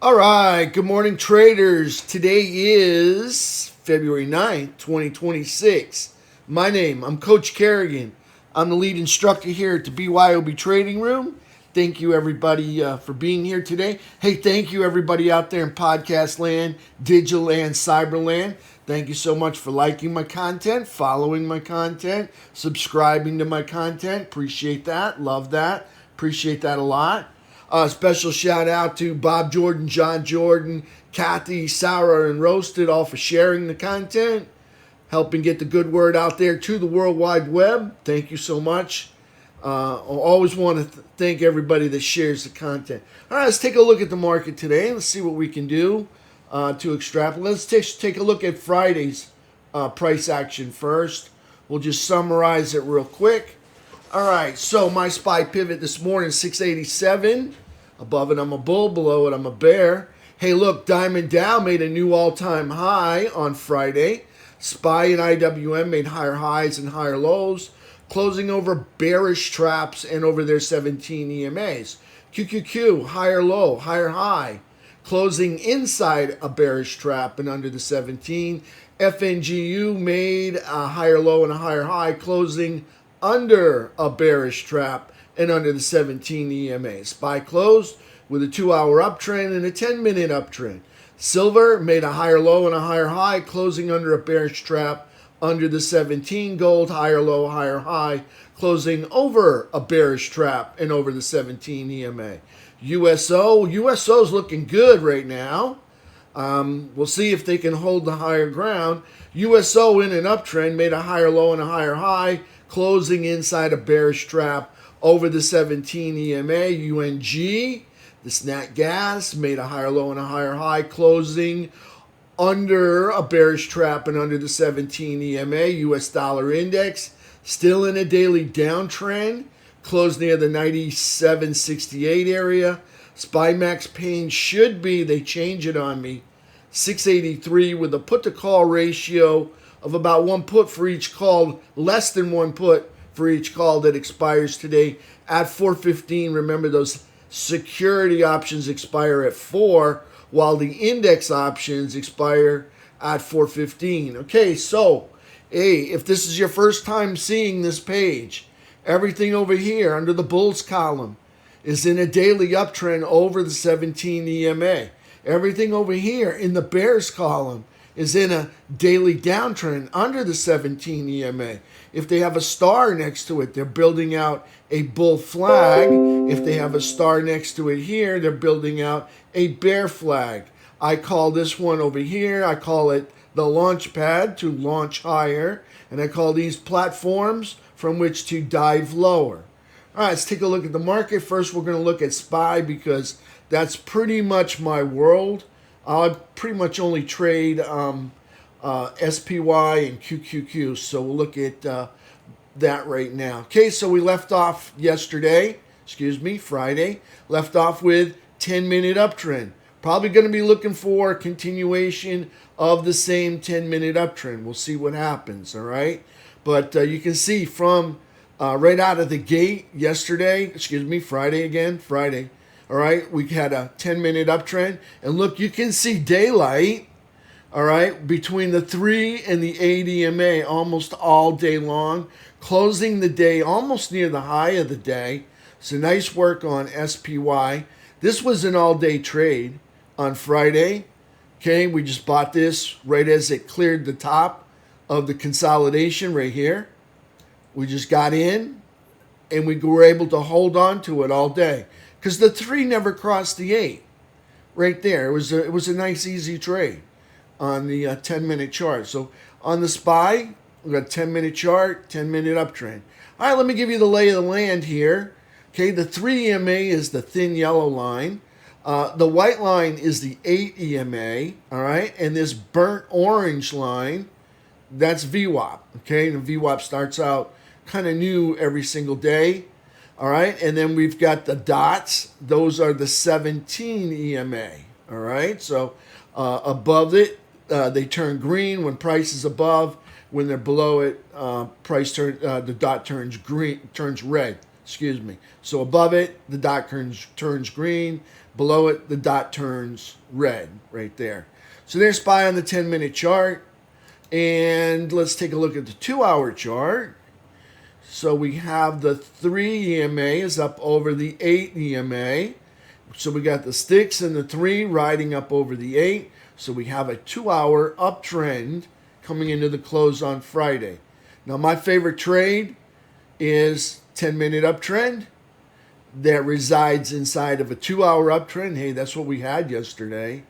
All right, good morning, traders. Today is February 9th, 2026. I'm Coach Carignan. I'm the lead instructor here at the BYOB Trading Room. Thank you, everybody, for being here today. Hey, thank you, everybody out there in podcast land, digital land, cyber land. Thank you so much for liking my content, following my content, subscribing to my content. Appreciate that. Love that. Appreciate that a lot. Special shout out to Bob Jordan, John Jordan, Kathy, Sarah, and Roasted, all for sharing the content, helping get the good word out there to the World Wide Web. Thank you so much. I always want to thank everybody that shares the content. All right, let's take a look at the market today. Let's see what we can do to extrapolate. Let's take a look at Friday's price action first. We'll just summarize it real quick. All right, so my SPY pivot this morning, 687. Above it, I'm a bull. Below it, I'm a bear. Hey, look, Diamond Dow made a new all-time high on Friday. SPY and IWM made higher highs and higher lows, closing over bearish traps and over their 17 EMAs. QQQ, higher low, higher high, closing inside a bearish trap and under the 17. FNGU made a higher low and a higher high, closing under a bearish trap and under the 17 EMA. SPY closed with a 2-hour uptrend and a 10-minute uptrend. Silver made a higher low and a higher high, closing under a bearish trap under the 17. Gold, higher low, higher high, closing over a bearish trap and over the 17 EMA. USO's looking good right now. We'll see if they can hold the higher ground. USO in an uptrend made a higher low and a higher high, closing inside a bearish trap over the 17 EMA. UNG, this nat gas, made a higher low and a higher high, closing under a bearish trap and under the 17 EMA. US dollar index, still in a daily downtrend, closed near the 97.68 area. SPY max pain should be, they change it on me, 683 with a put to call ratio of about 1 put for each call, less than 1 put for each call that expires today at 4:15. Remember, those security options expire at 4, while the index options expire at 4:15. Okay, so, hey, if this is your first time seeing this page, everything over here under the bulls column is in a daily uptrend over the 17 EMA. Everything over here in the bears column is in a daily downtrend under the 17 EMA. If they have a star next to it, they're building out a bull flag. If they have a star next to it here, they're building out a bear flag. I call this one over here, I call it the launch pad to launch higher, and I call these platforms from which to dive lower. All right, let's take a look at the market. First, we're going to look at SPY because that's pretty much my world. I pretty much only trade SPY and QQQ, so we'll look at that right now. Okay, so we left off Friday, left off with 10-minute uptrend. Probably going to be looking for a continuation of the same 10-minute uptrend. We'll see what happens, all right? But you can see from right out of the gate Friday. All right, we had a 10-minute uptrend. And look, you can see daylight, all right, between the 3 and the 8 EMA almost all day long, closing the day almost near the high of the day. So nice work on SPY. This was an all-day trade on Friday. Okay, we just bought this right as it cleared the top of the consolidation right here. We just got in, and we were able to hold on to it all day because the 3 never crossed the 8 right there. It was a nice, easy trade on the 10-minute chart. So on the SPY, we got 10-minute chart, 10-minute uptrend. All right, let me give you the lay of the land here. Okay, the 3 EMA is the thin yellow line. The white line is the 8 EMA, all right? And this burnt orange line, that's VWAP, okay? And VWAP starts out kind of new every single day, all right? And then we've got the dots. Those are the 17 EMA, all right? So above it, they turn green when price is above. When they're below it, the dot turns red. Excuse me. So above it, the dot turns green. Below it, the dot turns red right there. So there's SPY on the 10-minute chart. And let's take a look at the 2-hour chart. So we have the 3 EMA is up over the 8 EMA. So we got the sticks and the 3 riding up over the 8. So we have a 2-hour uptrend coming into the close on Friday. Now my favorite trade is 10-minute uptrend that resides inside of a 2-hour uptrend. Hey, that's what we had yesterday,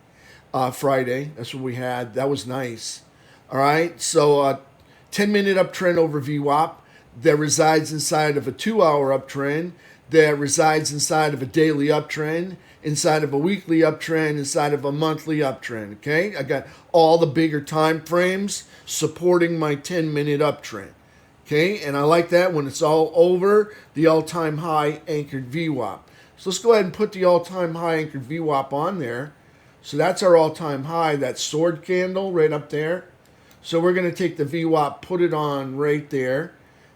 Friday. That's what we had. That was nice. All right, so 10-minute uptrend over VWAP that resides inside of a 2-hour uptrend that resides inside of a daily uptrend, inside of a weekly uptrend, inside of a monthly uptrend, okay? I got all the bigger time frames supporting my 10-minute uptrend, okay? And I like that when it's all over the all-time high anchored VWAP. So let's go ahead and put the all-time high anchored VWAP on there. So that's our all-time high, that sword candle right up there. So we're going to take the VWAP, put it on right there.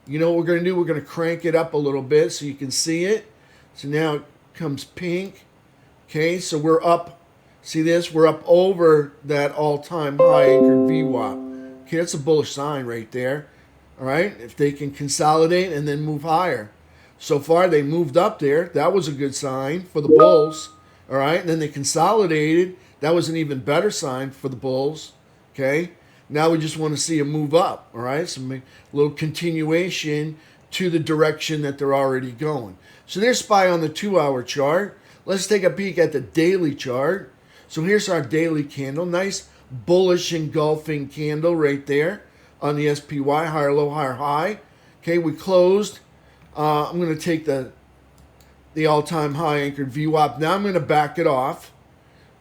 You know what we're going to do? We're going to crank it up a little bit so you can see it. So now it comes pink. Okay, so we're up. See this? We're up over that all-time high anchored VWAP. Okay, that's a bullish sign right there. All right, if they can consolidate and then move higher. So far, they moved up there. That was a good sign for the bulls. All right, and then they consolidated. That was an even better sign for the bulls. Okay. Now we just want to see a move up, all right? Some little continuation to the direction that they're already going. So there's SPY on the 2-hour chart. Let's take a peek at the daily chart. So here's our daily candle. Nice bullish engulfing candle right there on the SPY, higher low, higher high. Okay, we closed. I'm going to take the all-time high anchored VWAP. Now I'm going to back it off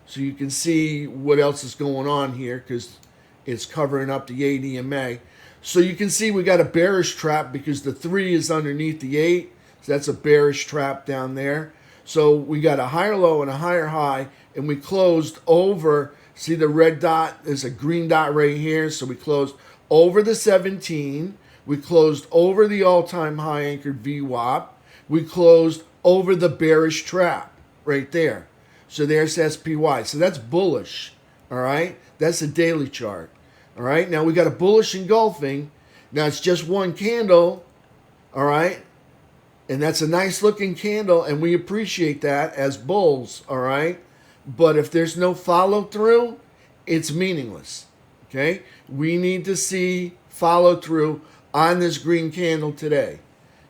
so you can see what else is going on here because it's covering up the 8 EMA. So you can see we got a bearish trap because the 3 is underneath the 8. So that's a bearish trap down there. So we got a higher low and a higher high, and we closed over. See the red dot? There's a green dot right here. So we closed over the 17. We closed over the all-time high anchored VWAP. We closed over the bearish trap right there. So there's SPY. So that's bullish. All right, that's a daily chart. All right, now we got a bullish engulfing. Now it's just one candle. All right, and that's a nice looking candle, and we appreciate that as bulls. All right, but if there's no follow through, it's meaningless. Okay, we need to see follow through on this green candle today.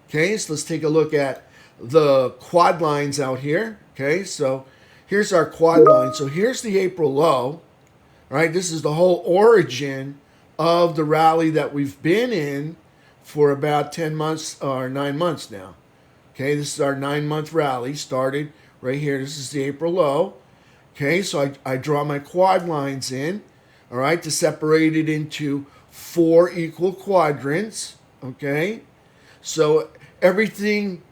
Okay, so let's take a look at the quad lines out here. Okay, so here's our quad line. So here's the April low. Right, this is the whole origin of the rally that we've been in for about 10 months or 9 months now. Okay, this is our 9-month rally, started right here. This is the April low. Okay, so I draw my quad lines in, all right, to separate it into 4 equal quadrants. Okay, so everything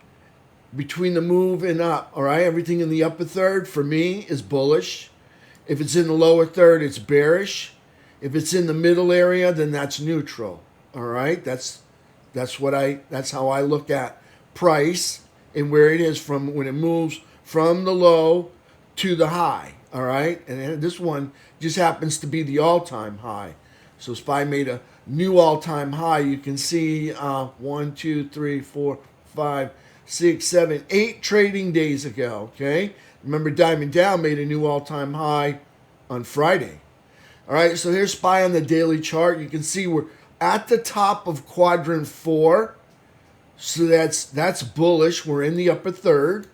between the move and up, all right, everything in the upper third for me is bullish. If it's in the lower third, it's bearish. If it's in the middle area, then that's neutral. All right, that's how I look at price and where it is from when it moves from the low to the high. All right, and this one just happens to be the all-time high. So SPY made a new all-time high. You can see 1, 2, 3, 4, 5, 6, 7, 8 trading days ago. Okay. Remember, Diamond Down made a new all-time high on Friday. All right, so here's SPY on the daily chart. You can see we're at the top of quadrant 4. So that's bullish. We're in the upper third.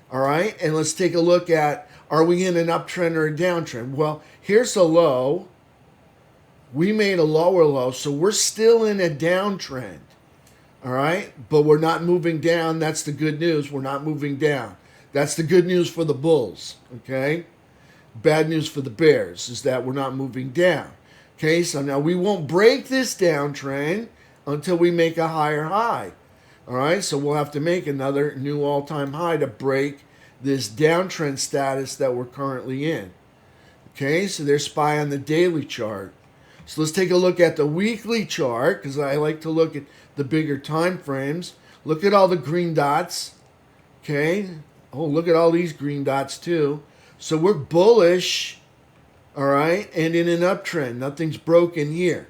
All right, and let's take a look at, are we in an uptrend or a downtrend? Well, here's a low. We made a lower low, so we're still in a downtrend. All right, but we're not moving down. That's the good news. We're not moving down. That's the good news for the bulls, okay? Bad news for the bears is that we're not moving down. Okay, so now we won't break this downtrend until we make a higher high. All right, so we'll have to make another new all-time high to break this downtrend status that we're currently in. Okay, so there's SPY on the daily chart. So let's take a look at the weekly chart because I like to look at the bigger time frames. Look at all the green dots. Okay. Oh, look at all these green dots too. So we're bullish, all right, and in an uptrend. Nothing's broken here,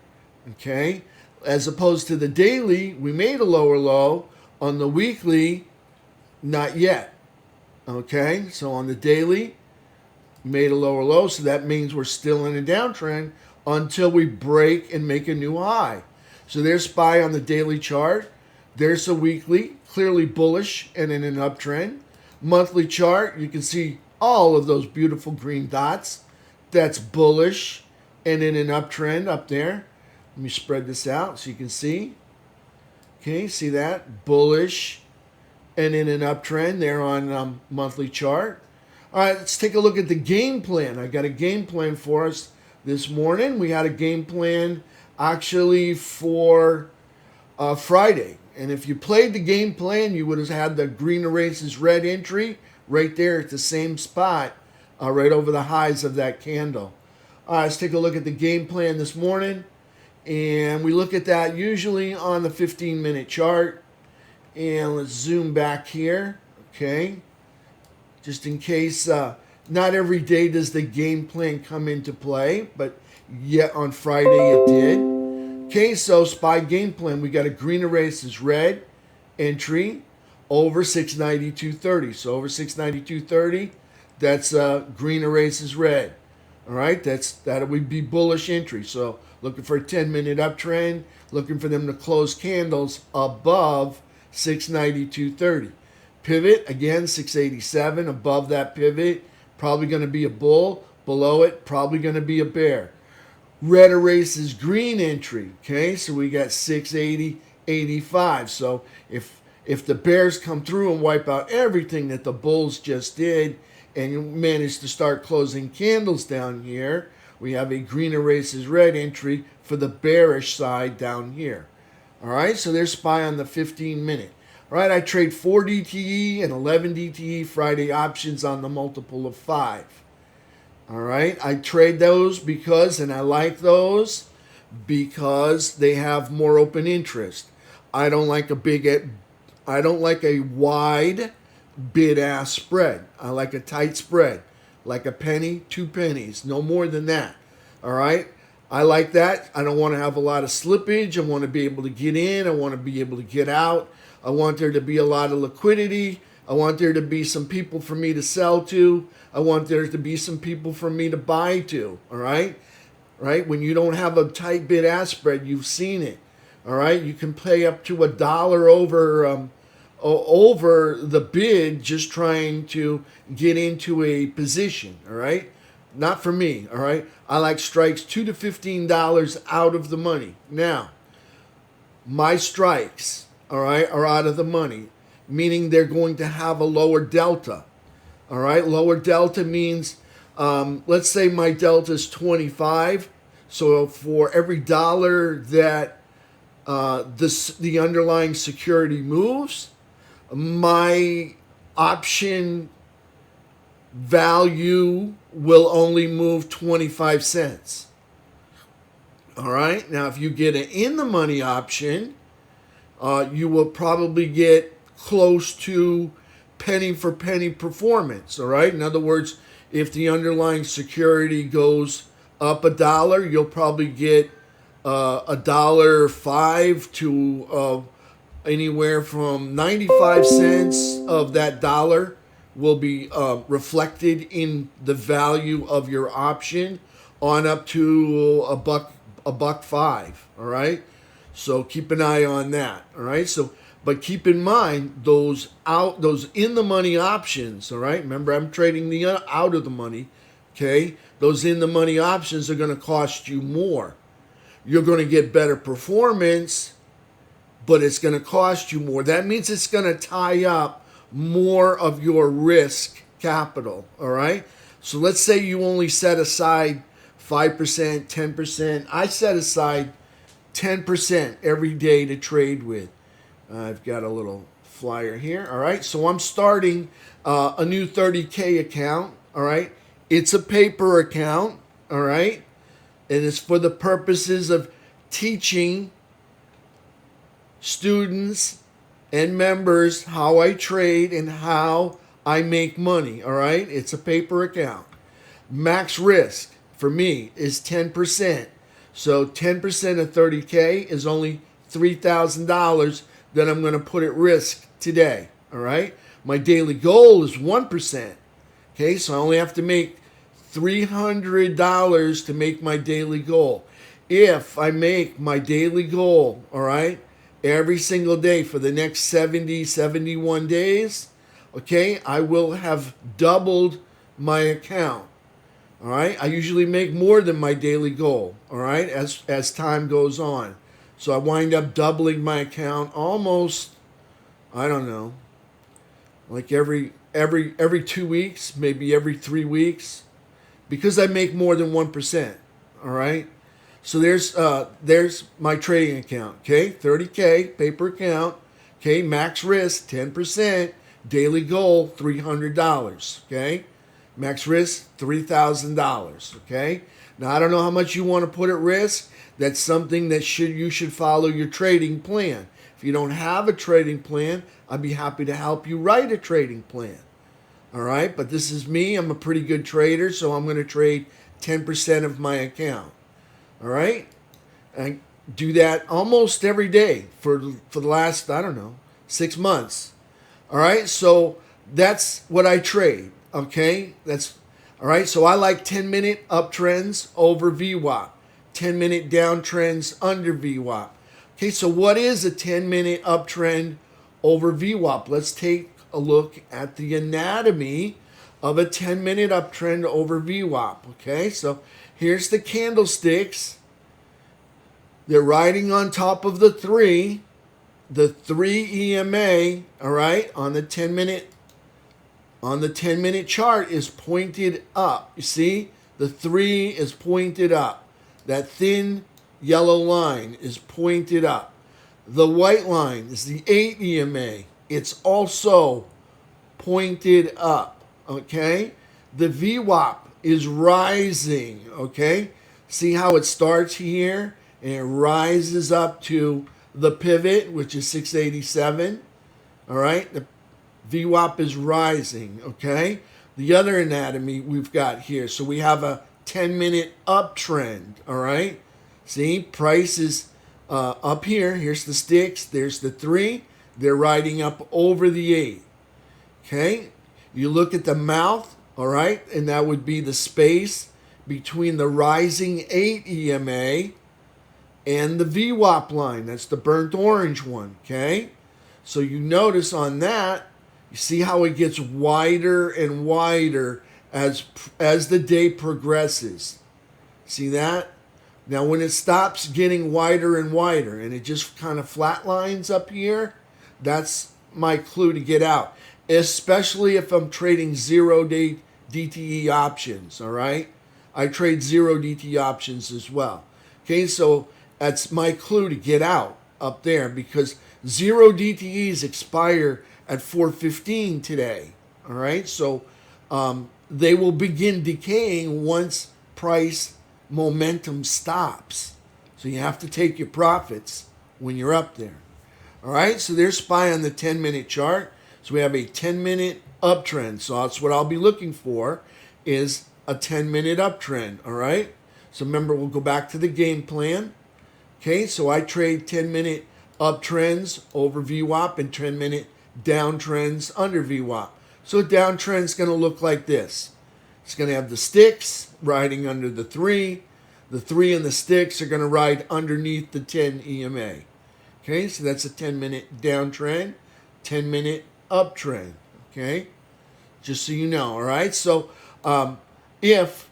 okay? As opposed to the daily, we made a lower low. On the weekly, not yet, okay? So on the daily, we made a lower low, so that means we're still in a downtrend until we break and make a new high. So there's SPY on the daily chart. There's a weekly, clearly bullish and in an uptrend. Monthly chart, you can see all of those beautiful green dots. That's bullish and in an uptrend up there. Let me spread this out so you can see. Okay, see that? Bullish and in an uptrend there on monthly chart. All right, let's take a look at the game plan. I got a game plan for us this morning. We had a game plan actually for Friday. And if you played the game plan, you would have had the green erases red entry right there at the same spot, right over the highs of that candle. All right, let's take a look at the game plan this morning. And we look at that usually on the 15-minute chart. And let's zoom back here, okay? Just in case, not every day does the game plan come into play, but yet on Friday it did. Okay, so SPY game plan, we got a green erases red entry over 692.30. So over 692.30, that's green erases red. All right, that would be bullish entry. So looking for a 10-minute uptrend, looking for them to close candles above 692.30. Pivot, again, 687. Above that pivot, probably going to be a bull. Below it, probably going to be a bear. Red erases green entry. Okay, so we got 680.85. So if the bears come through and wipe out everything that the bulls just did and you manage to start closing candles down here, we have a green erases red entry for the bearish side down here. All right, so there's SPY on the 15-minute. All right, I trade 4 DTE and 11 DTE Friday options on the multiple of 5. All right, I trade those because, and I like those because they have more open interest. I don't like a wide bid-ask spread. I like a tight spread, like a penny, 2 pennies, no more than that. All right, I like that. I don't want to have a lot of slippage. I want to be able to get in. I want to be able to get out. I want there to be a lot of liquidity. I want there to be some people for me to sell to. I want there to be some people for me to buy to. All right? Right? When you don't have a tight bid-ask spread, you've seen it. All right? You can pay up to $1 over the bid just trying to get into a position. All right? Not for me. All right? I like strikes $2 to $15 out of the money. Now, my strikes, all right, are out of the money, meaning they're going to have a lower delta. All right, lower delta means, let's say my delta is 25. So for every dollar that the underlying security moves, my option value will only move 25 cents. All right, now if you get an in-the-money option, you will probably get close to penny for penny performance. All right. In other words, if the underlying security goes up $1, you'll probably get $1.05 to anywhere from 95 cents of that dollar will be reflected in the value of your option on up to $1.05. All right. So keep an eye on that. All right. So, but keep in mind those in the money options. All right. Remember, I'm trading the out of the money. Okay. Those in the money options are going to cost you more. You're going to get better performance, but it's going to cost you more. That means it's going to tie up more of your risk capital. All right. So let's say you only set aside 5%, 10%. I set aside 10% every day to trade with. I've got a little flyer here. All right. So I'm starting a new 30K account. All right. It's a paper account. All right. And it's for the purposes of teaching students and members how I trade and how I make money. All right, it's a paper account. Max risk for me is 10%. So 10% of 30K is only $3,000 that I'm going to put at risk today. All right, my daily goal is 1%. Okay, so I only have to make $300 to make my daily goal. If I make my daily goal, all right, every single day for the next 70, 71 days, okay, I will have doubled my account. All right, I usually make more than my daily goal, all right, as time goes on. So I wind up doubling my account almost, I don't know, like every 2 weeks, maybe every 3 weeks, because I make more than 1%. All right. So there's my trading account. Okay, 30K paper account. Okay, max risk 10%. Daily goal $300. Okay, max risk $3,000. Okay. Now I don't know how much you want to put at risk. That's something that you should follow your trading plan. If you don't have a trading plan, I'd be happy to help you write a trading plan. All right, but this is me. I'm a pretty good trader, so I'm going to trade 10% of my account. All right, I do that almost every day for the last, I don't know, 6 months. All right, so that's what I trade. Okay, that's all right. So I like 10-minute uptrends over VWAP, 10-minute downtrends under VWAP. Okay, so what is a 10-minute uptrend over VWAP? Let's take a look at the anatomy of a 10-minute uptrend over VWAP. Okay, so here's the candlesticks. They're riding on top of the 3 EMA, all right, on the 10-minute chart is pointed up. You see, the 3 is pointed up. That thin yellow line is pointed up. The white line is the 8 EMA. It's also pointed up, okay? The VWAP is rising, okay? See how it starts here and it rises up to the pivot, which is 687, all right? The VWAP is rising, okay? The other anatomy we've got here. So we have a 10-minute uptrend, all right? See, price is up here. Here's the sticks. There's the 3. They're riding up over the 8. Okay? You look at the mouth, all right? And that would be the space between the rising 8 EMA and the VWAP line. That's the burnt orange one, okay? So you notice on that, you see how it gets wider and wider as the day progresses. See that? Now when it stops getting wider and wider and it just kind of flatlines up here, that's my clue to get out, especially if I'm trading 0-day DTE options, all right? I trade 0 DTE options as well. Okay, so that's my clue to get out up there because 0 DTEs expire at 4:15 today, all right? So they will begin decaying once price momentum stops. So you have to take your profits when you're up there. All right, so there's SPY on the 10-minute chart. So we have a 10-minute uptrend. So that's what I'll be looking for is a 10-minute uptrend, all right? So remember, we'll go back to the game plan. Okay, so I trade 10-minute uptrends over VWAP and 10-minute downtrends under VWAP. So a downtrend is going to look like this. It's going to have the sticks riding under the 3. The 3 and the sticks are going to ride underneath the 10 EMA. Okay, so that's a 10-minute downtrend, 10-minute uptrend. Okay, just so you know, all right? So if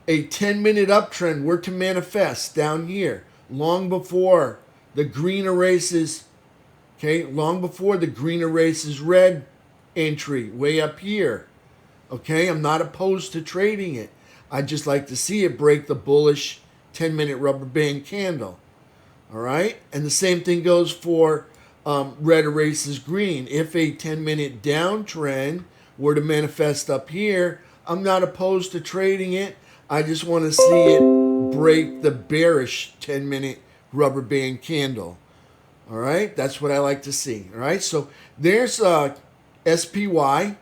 a 10-minute uptrend were to manifest down here, long before the green erases, okay, long before the green erases red entry way up here, okay, I'm not opposed to trading it. I'd just like to see it break the bullish 10-minute rubber band candle. All right, and the same thing goes for red erases green. If a 10-minute downtrend were to manifest up here, I'm not opposed to trading it. I just want to see it break the bearish 10-minute rubber band candle. All right, that's what I like to see. All right, so there's SPY.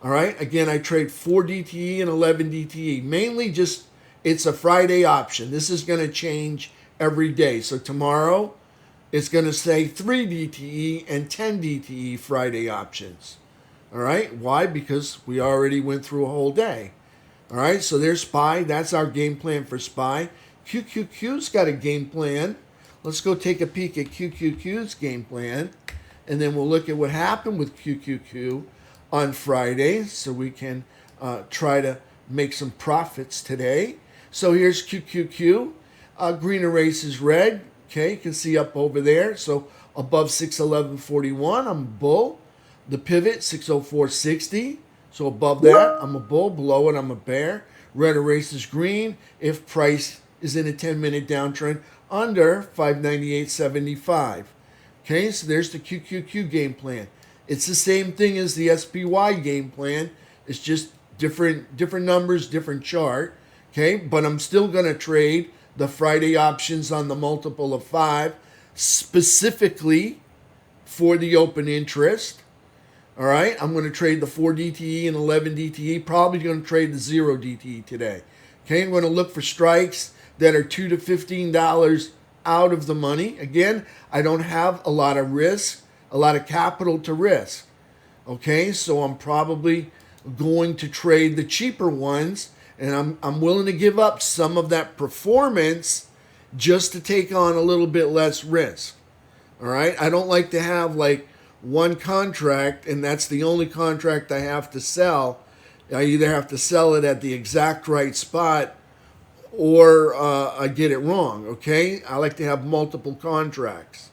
All right, again, I trade 4 DTE and 11 DTE. Mainly just, it's a Friday option. This is going to change every day. So tomorrow, it's going to say 3 DTE and 10 DTE Friday options. All right, why? Because we already went through a whole day. All right, so there's SPY. That's our game plan for SPY. QQQ's got a game plan. Let's go take a peek at QQQ's game plan, and then we'll look at what happened with QQQ on Friday, so we can try to make some profits today. So here's QQQ. Green erases red. Okay, you can see up over there. So above 611.41, I'm a bull. The pivot 604.60. So above that, I'm a bull. Below it, I'm a bear. Red erases green if price is in a 10-minute downtrend under 598.75. Okay, so there's the QQQ game plan. It's the same thing as the SPY game plan. It's just different numbers, different chart. Okay, but I'm still going to trade the Friday options on the multiple of 5, specifically for the open interest. All right, I'm going to trade the 4 DTE and 11 DTE. Probably going to trade the 0 DTE today. Okay, I'm going to look for strikes that are $2 to $15 out of the money. Again, I don't have a lot of risk, a lot of capital to risk. Okay, so I'm probably going to trade the cheaper ones, and I'm willing to give up some of that performance just to take on a little bit less risk. All right, I don't like to have like one contract, and that's the only contract I have to sell. I either have to sell it at the exact right spot or I get it wrong, okay? I like to have multiple contracts.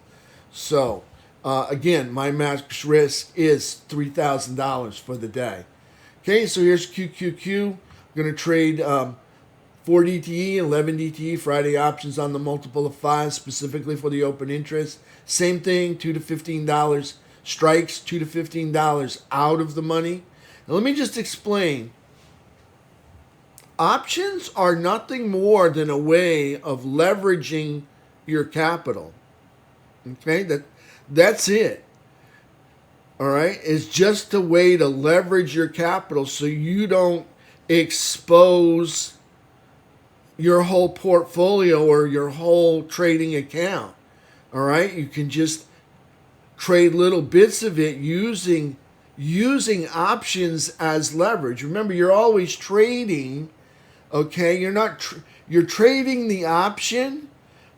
So, again, my max risk is $3,000 for the day. Okay, so here's QQQ. I'm going to trade 4 DTE, 11 DTE, Friday options on the multiple of 5, specifically for the open interest. Same thing, $2 to $15. Strikes, $2 to $15 out of the money. Now, let me just explain. Options are nothing more than a way of leveraging your capital. Okay, that's it. All right, it's just a way to leverage your capital so you don't expose your whole portfolio or your whole trading account. All right, you can just trade little bits of it using options as leverage. Remember, you're always trading. Okay, you're trading the option,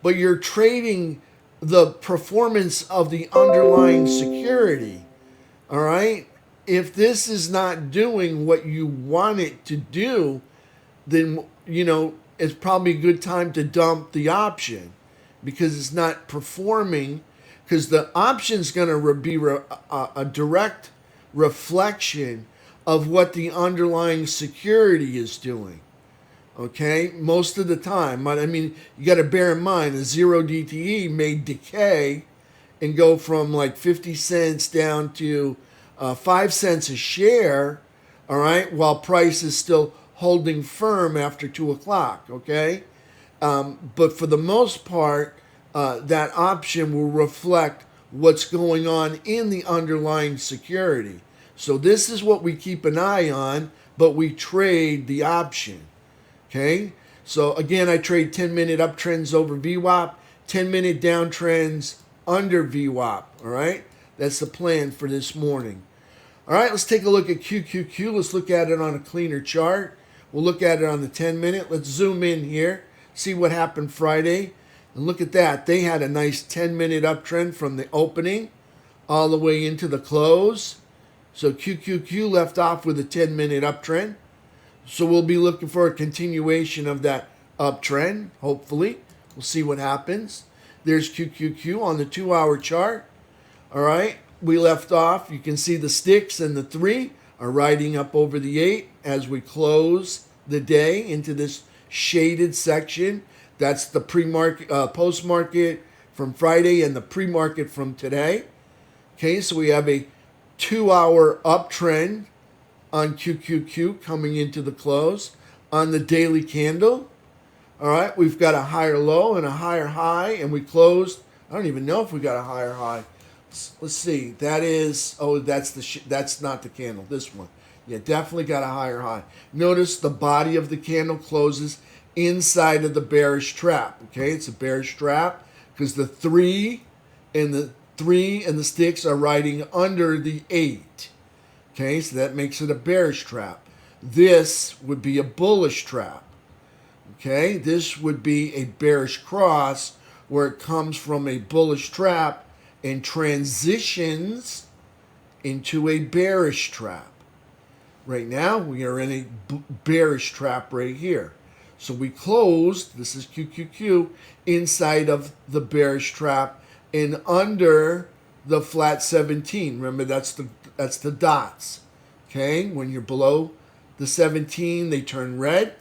but you're trading the performance of the underlying security. All right, if this is not doing what you want it to do, then it's probably a good time to dump the option because it's not performing. Because the option's going to be a direct reflection of what the underlying security is doing. Okay, most of the time. But I mean, you got to bear in mind a 0 DTE may decay and go from like 50 cents down to 5 cents a share. All right, while price is still holding firm after 2 o'clock. Okay, but for the most part, that option will reflect what's going on in the underlying security. So this is what we keep an eye on, but we trade the option. Okay, so again, I trade 10-minute uptrends over VWAP, 10-minute downtrends under VWAP. All right, that's the plan for this morning. All right, let's take a look at QQQ. Let's look at it on a cleaner chart. We'll look at it on the 10-minute. Let's zoom in here, see what happened Friday. And look at that. They had a nice 10-minute uptrend from the opening all the way into the close. So QQQ left off with a 10-minute uptrend. So we'll be looking for a continuation of that uptrend, hopefully. We'll see what happens. There's QQQ on the 2-hour chart. All right, we left off. You can see the sticks and the 3 are riding up over the 8 as we close the day into this shaded section. That's the pre-market, post-market from Friday and the pre-market from today. Okay, so we have a 2-hour uptrend on QQQ coming into the close. On the daily candle, all right, we've got a higher low and a higher high, and we closed I don't even know if we got a higher high. Let's see. That is, oh, that's that's not the candle. This one. Yeah, definitely got a higher high. Notice the body of the candle closes inside of the bearish trap. Okay, it's a bearish trap because the 3 and the sticks are riding under the 8. Okay, so that makes it a bearish trap. This would be a bullish trap. Okay, this would be a bearish cross where it comes from a bullish trap and transitions into a bearish trap. Right now, we are in a bearish trap right here. So we closed, this is QQQ, inside of the bearish trap and under the flat 17. Remember, that's the dots. Okay, when you're below the 17, they turn red.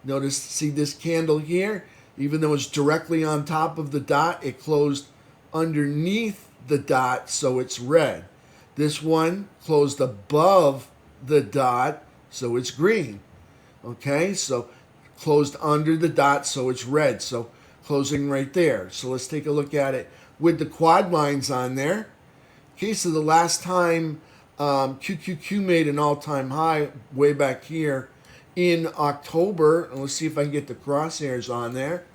Notice, see this candle here? Even though it's directly on top of the dot, it closed underneath the dot, so it's red. This one closed above the dot, so it's green. Okay, so closed under the dot, so it's red. So closing right there. So let's take a look at it with the quad lines on there. Okay, so the last time QQQ made an all-time high way back here in October, and let's see if I can get the crosshairs on there.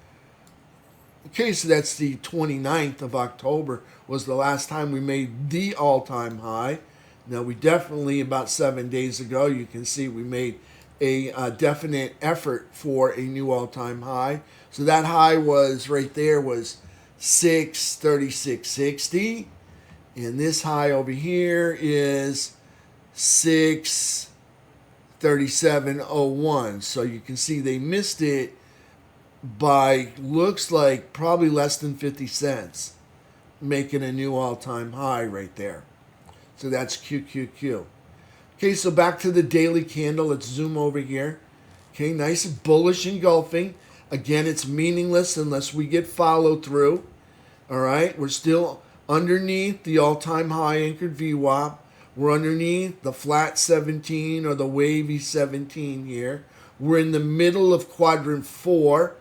Okay, so that's the 29th of October was the last time we made the all-time high. Now, we definitely, about 7 days ago, you can see we made a definite effort for a new all-time high. So that high was right there was 636.60. And this high over here is 637.01. So you can see they missed it by, looks like, probably less than 50 cents, making a new all-time high right there. So that's QQQ. Okay, so back to the daily candle. Let's zoom over here. Okay, nice bullish engulfing. Again, it's meaningless unless we get follow through. All right, we're still underneath the all-time high anchored VWAP. We're underneath the flat 17 or the wavy 17 here. We're in the middle of quadrant 4.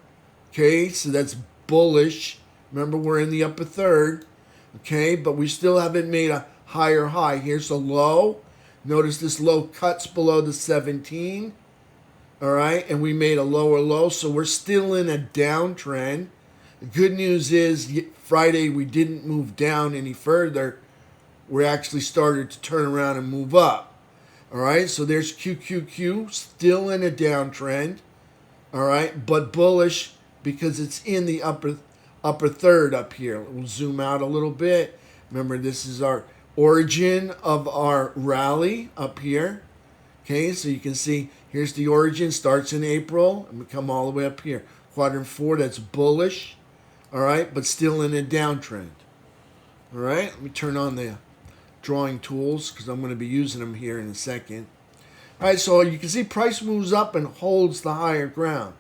Okay, so that's bullish. Remember, we're in the upper third. Okay, but we still haven't made a higher high. Here's a low. Notice this low cuts below the 17. All right, and we made a lower low, so we're still in a downtrend. The good news is Friday we didn't move down any further. We actually started to turn around and move up. All right, so there's QQQ, still in a downtrend. All right, but bullish because it's in the upper third up here. We'll zoom out a little bit. Remember, this is our origin of our rally up here. Okay, so you can see here's the origin, starts in April, and we come all the way up here. Quadrant 4, that's bullish. All right, but still in a downtrend. All right, let me turn on the drawing tools because I'm going to be using them here in a second. All right, so you can see price moves up and holds the higher ground.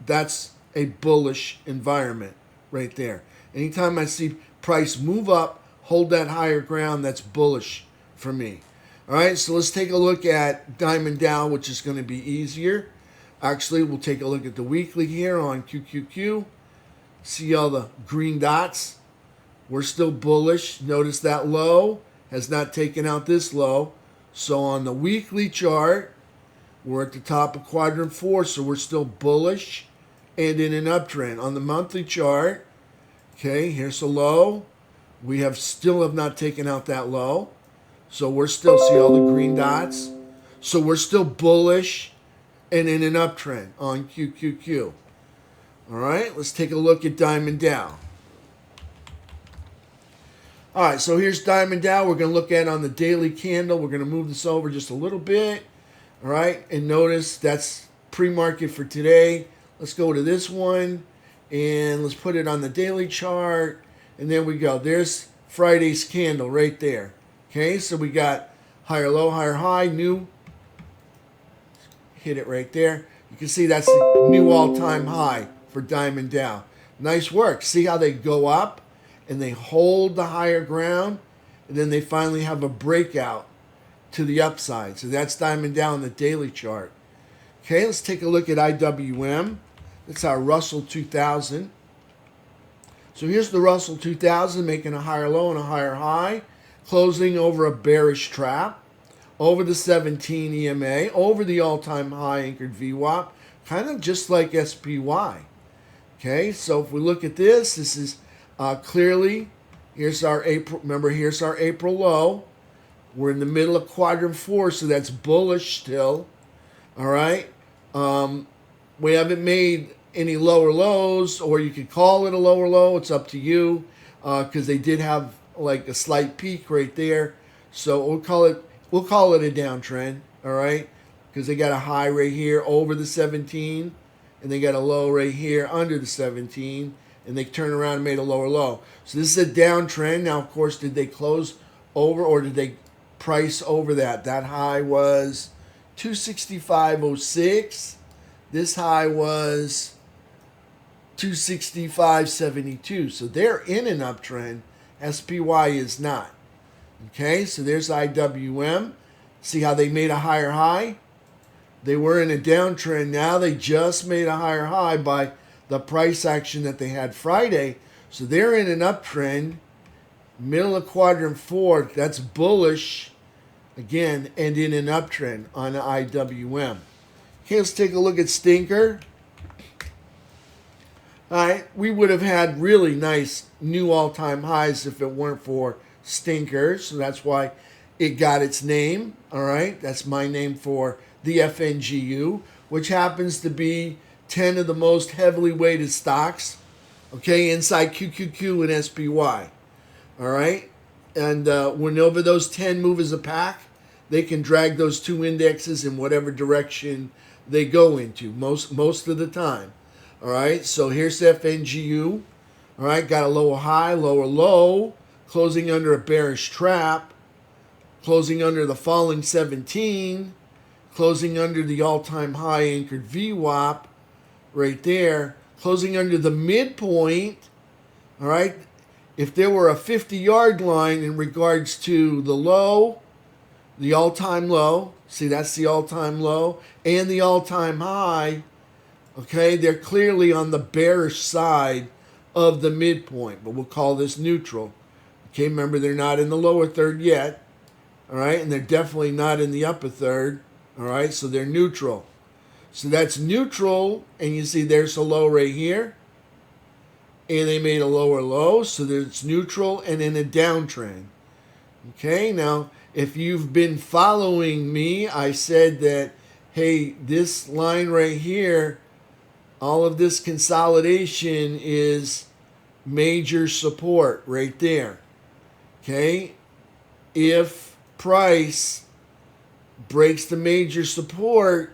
That's a bullish environment right there. Anytime I see price move up, hold that higher ground, that's bullish for me. All right, so let's take a look at Diamond Dow, which is going to be easier. Actually, we'll take a look at the weekly here on QQQ. See all the green dots? We're still bullish. Notice that low has not taken out this low. So on the weekly chart, we're at the top of quadrant 4, so we're still bullish and in an uptrend. On the monthly chart, okay, here's a low. We still have not taken out that low. So we're still, see all the green dots? So we're still bullish and in an uptrend on QQQ. All right, let's take a look at Diamond Dow. All right, so here's Diamond Dow. We're going to look at on the daily candle. We're going to move this over just a little bit. All right, and notice that's pre-market for today. Let's go to this one, and let's put it on the daily chart. And there we go. There's Friday's candle right there. Okay, so we got higher low, higher high, new. Hit it right there. You can see that's the new all-time high for Diamond Dow. Nice work. See how they go up and they hold the higher ground, and then they finally have a breakout to the upside. So that's Diamond Dow on the daily chart. Okay, let's take a look at IWM. That's our Russell 2000. So here's the Russell 2000 making a higher low and a higher high, closing over a bearish trap, over the 17 EMA, over the all-time high anchored VWAP, kind of just like SPY. Okay, so if we look at this, this is clearly, here's our April, remember here's our April low. We're in the middle of quadrant 4, so that's bullish still. All right, we haven't made any lower lows, or you could call it a lower low. It's up to you, because they did have like a slight peak right there. So we'll call it a downtrend. All right, because they got a high right here over the 17, and they got a low right here under the 17, and they turned around and made a lower low. So this is a downtrend. Now, of course, did they close over, or did they price over that? That high was 265.06. This high was 265.72. So they're in an uptrend. SPY is not. Okay, so there's IWM. See how they made a higher high? They were in a downtrend. Now they just made a higher high by the price action that they had Friday. So they're in an uptrend. Middle of quadrant 4. That's bullish. Again, and in an uptrend on IWM. Okay, let's take a look at Stinker. All right, we would have had really nice new all-time highs if it weren't for Stinker. So that's why it got its name. All right, that's my name for the FNGU, which happens to be 10 of the most heavily weighted stocks, okay, inside QQQ and SPY. All right, and whenever those 10 move as a pack, they can drag those two indexes in whatever direction they go into, most of the time. All right, so here's FNGU. All right, got a lower high, lower low, closing under a bearish trap, closing under the falling 17, closing under the all-time high anchored VWAP right there, closing under the midpoint. All right, if there were a 50-yard line in regards to the low, the all-time low, see that's the all-time low, and the all-time high, okay, they're clearly on the bearish side of the midpoint, but we'll call this neutral. Okay, remember they're not in the lower third yet, all right, and they're definitely not in the upper third, all right, so they're neutral. So that's neutral, and you see there's a low right here, and they made a lower low, so it's neutral and in a downtrend. Okay, now if you've been following me, I said that, hey, this line right here, all of this consolidation is major support right there. Okay, if price breaks the major support,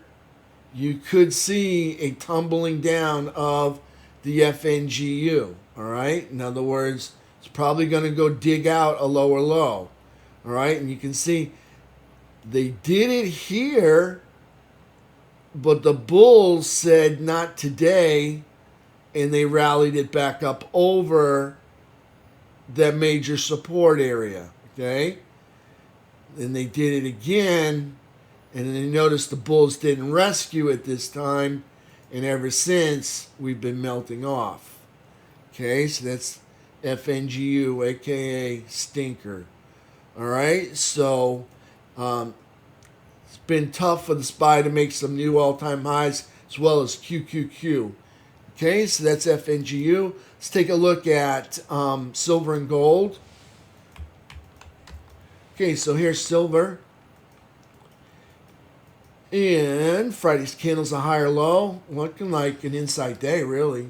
you could see a tumbling down of the FNGU. All right, in other words, it's probably going to go dig out a lower low. All right, and you can see they did it here, but the bulls said not today, and they rallied it back up over that major support area. Okay, and they did it again, and then they noticed the bulls didn't rescue it this time, and ever since we've been melting off. Okay, so that's FNGU, aka Stinker. All right, so it's been tough for the SPY to make some new all-time highs, as well as QQQ. Okay, so that's FNGU. Let's take a look at silver and gold. Okay, so here's silver. And Friday's candle's a higher low, looking like an inside day, really.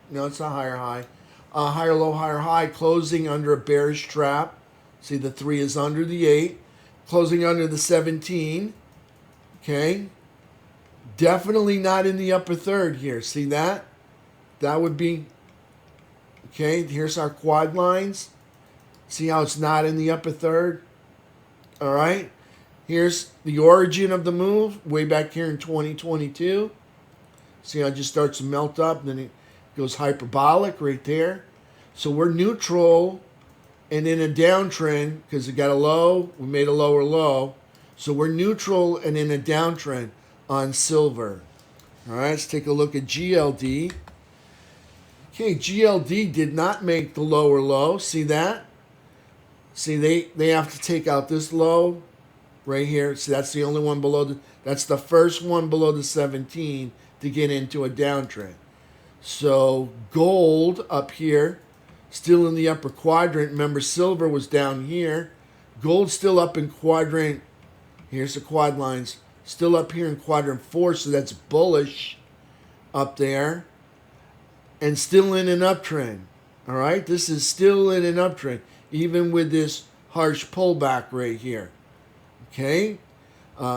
No, it's a higher high. Higher low, higher high, closing under a bearish trap. See, the 3 is under the 8, closing under the 17. Okay, definitely not in the upper third here. See that? That would be, okay, here's our quad lines. See how it's not in the upper third? All right, here's the origin of the move, way back here in 2022. See how it just starts to melt up, and then it goes hyperbolic right there. So we're neutral and in a downtrend, because it got a low, we made a lower low. So we're neutral and in a downtrend on silver. All right, let's take a look at GLD. Okay, GLD did not make the lower low. See that? See, they have to take out this low right here. See, that's the only one below that's the first one below the 17 to get into a downtrend. So gold up here, still in the upper quadrant. Remember, silver was down here. Gold still up in quadrant. Here's the quad lines. Still up here in quadrant 4, so that's bullish up there. And still in an uptrend. All right, this is still in an uptrend, even with this harsh pullback right here. Okay,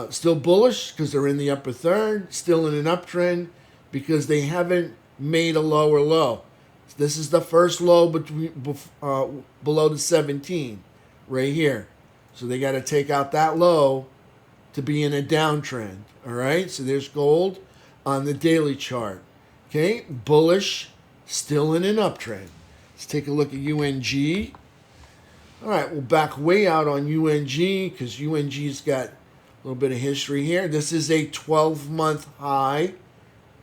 still bullish because they're in the upper third. Still in an uptrend because they haven't made a lower low. This is the first low below the 17 right here. So they got to take out that low to be in a downtrend. All right, so there's gold on the daily chart. Okay, bullish, still in an uptrend. Let's take a look at UNG. All right, we'll back way out on UNG because UNG's got a little bit of history here. This is a 12-month high,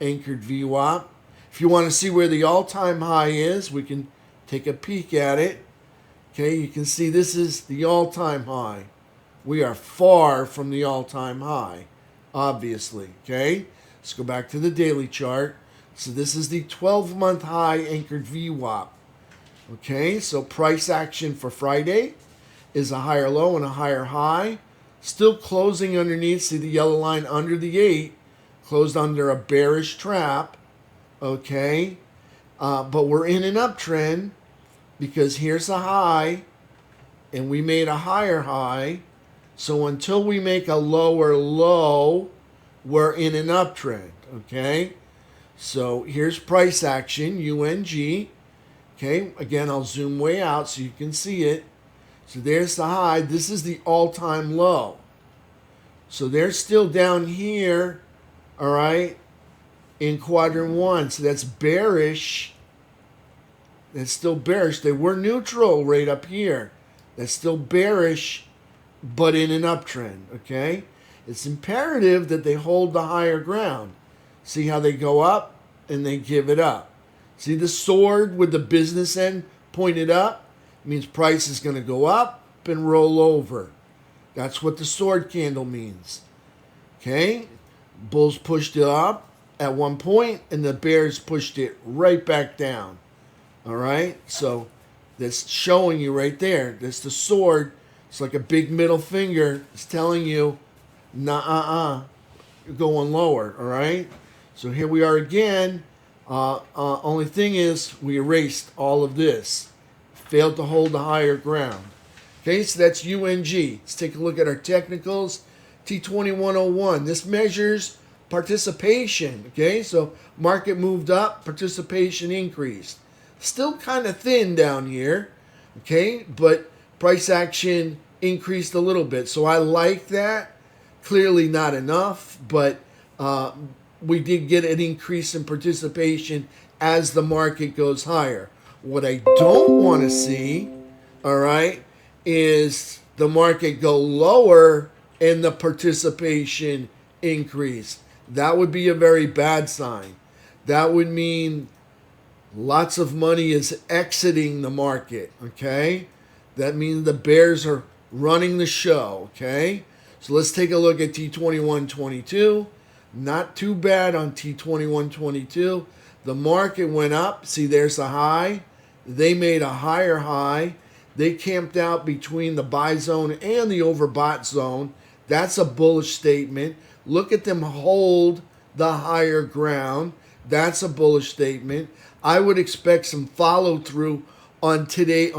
anchored VWAP. If you want to see where the all-time high is, we can take a peek at it. Okay, you can see this is the all-time high. We are far from the all-time high, obviously. Okay, let's go back to the daily chart. So this is the 12-month high anchored VWAP. Okay, so price action for Friday is a higher low and a higher high. Still closing underneath. See the yellow line under the 8. Closed under a bearish trap. Okay, but we're in an uptrend because here's a high and we made a higher high. So until we make a lower low, we're in an uptrend. Okay, so here's price action, UNG. Okay, again, I'll zoom way out so you can see it. So there's the high. This is the all-time low. So they're still down here, all right, in quadrant 1. So that's bearish. That's still bearish. They were neutral right up here. That's still bearish, but in an uptrend, okay? It's imperative that they hold the higher ground. See how they go up and they give it up. See the sword with the business end pointed up? It means price is going to go up and roll over. That's what the sword candle means. Okay? Bulls pushed it up at one point and the bears pushed it right back down. All right? So that's showing you right there. That's the sword. It's like a big middle finger. It's telling you, nah, you're going lower. All right? So here we are again. Only thing is we erased all of this. Failed to hold the higher ground. Okay, so that's UNG. Let's take a look at our technicals. T2101. This measures participation. Okay, so market moved up, participation increased. Still kind of thin down here. Okay, but price action increased a little bit. So I like that. Clearly not enough, but we did get an increase in participation as the market goes higher. What I don't want to see, all right, is the market go lower and the participation increase. That would be a very bad sign. That would mean lots of money is exiting the market, okay? That means the bears are running the show, okay? So let's take a look at T2122. Not too bad on T2122. The market went up. See, there's a high. They made a higher high. They camped out between the buy zone and the overbought zone. That's a bullish statement. Look at them hold the higher ground. That's a bullish statement. I would expect some follow through on Friday's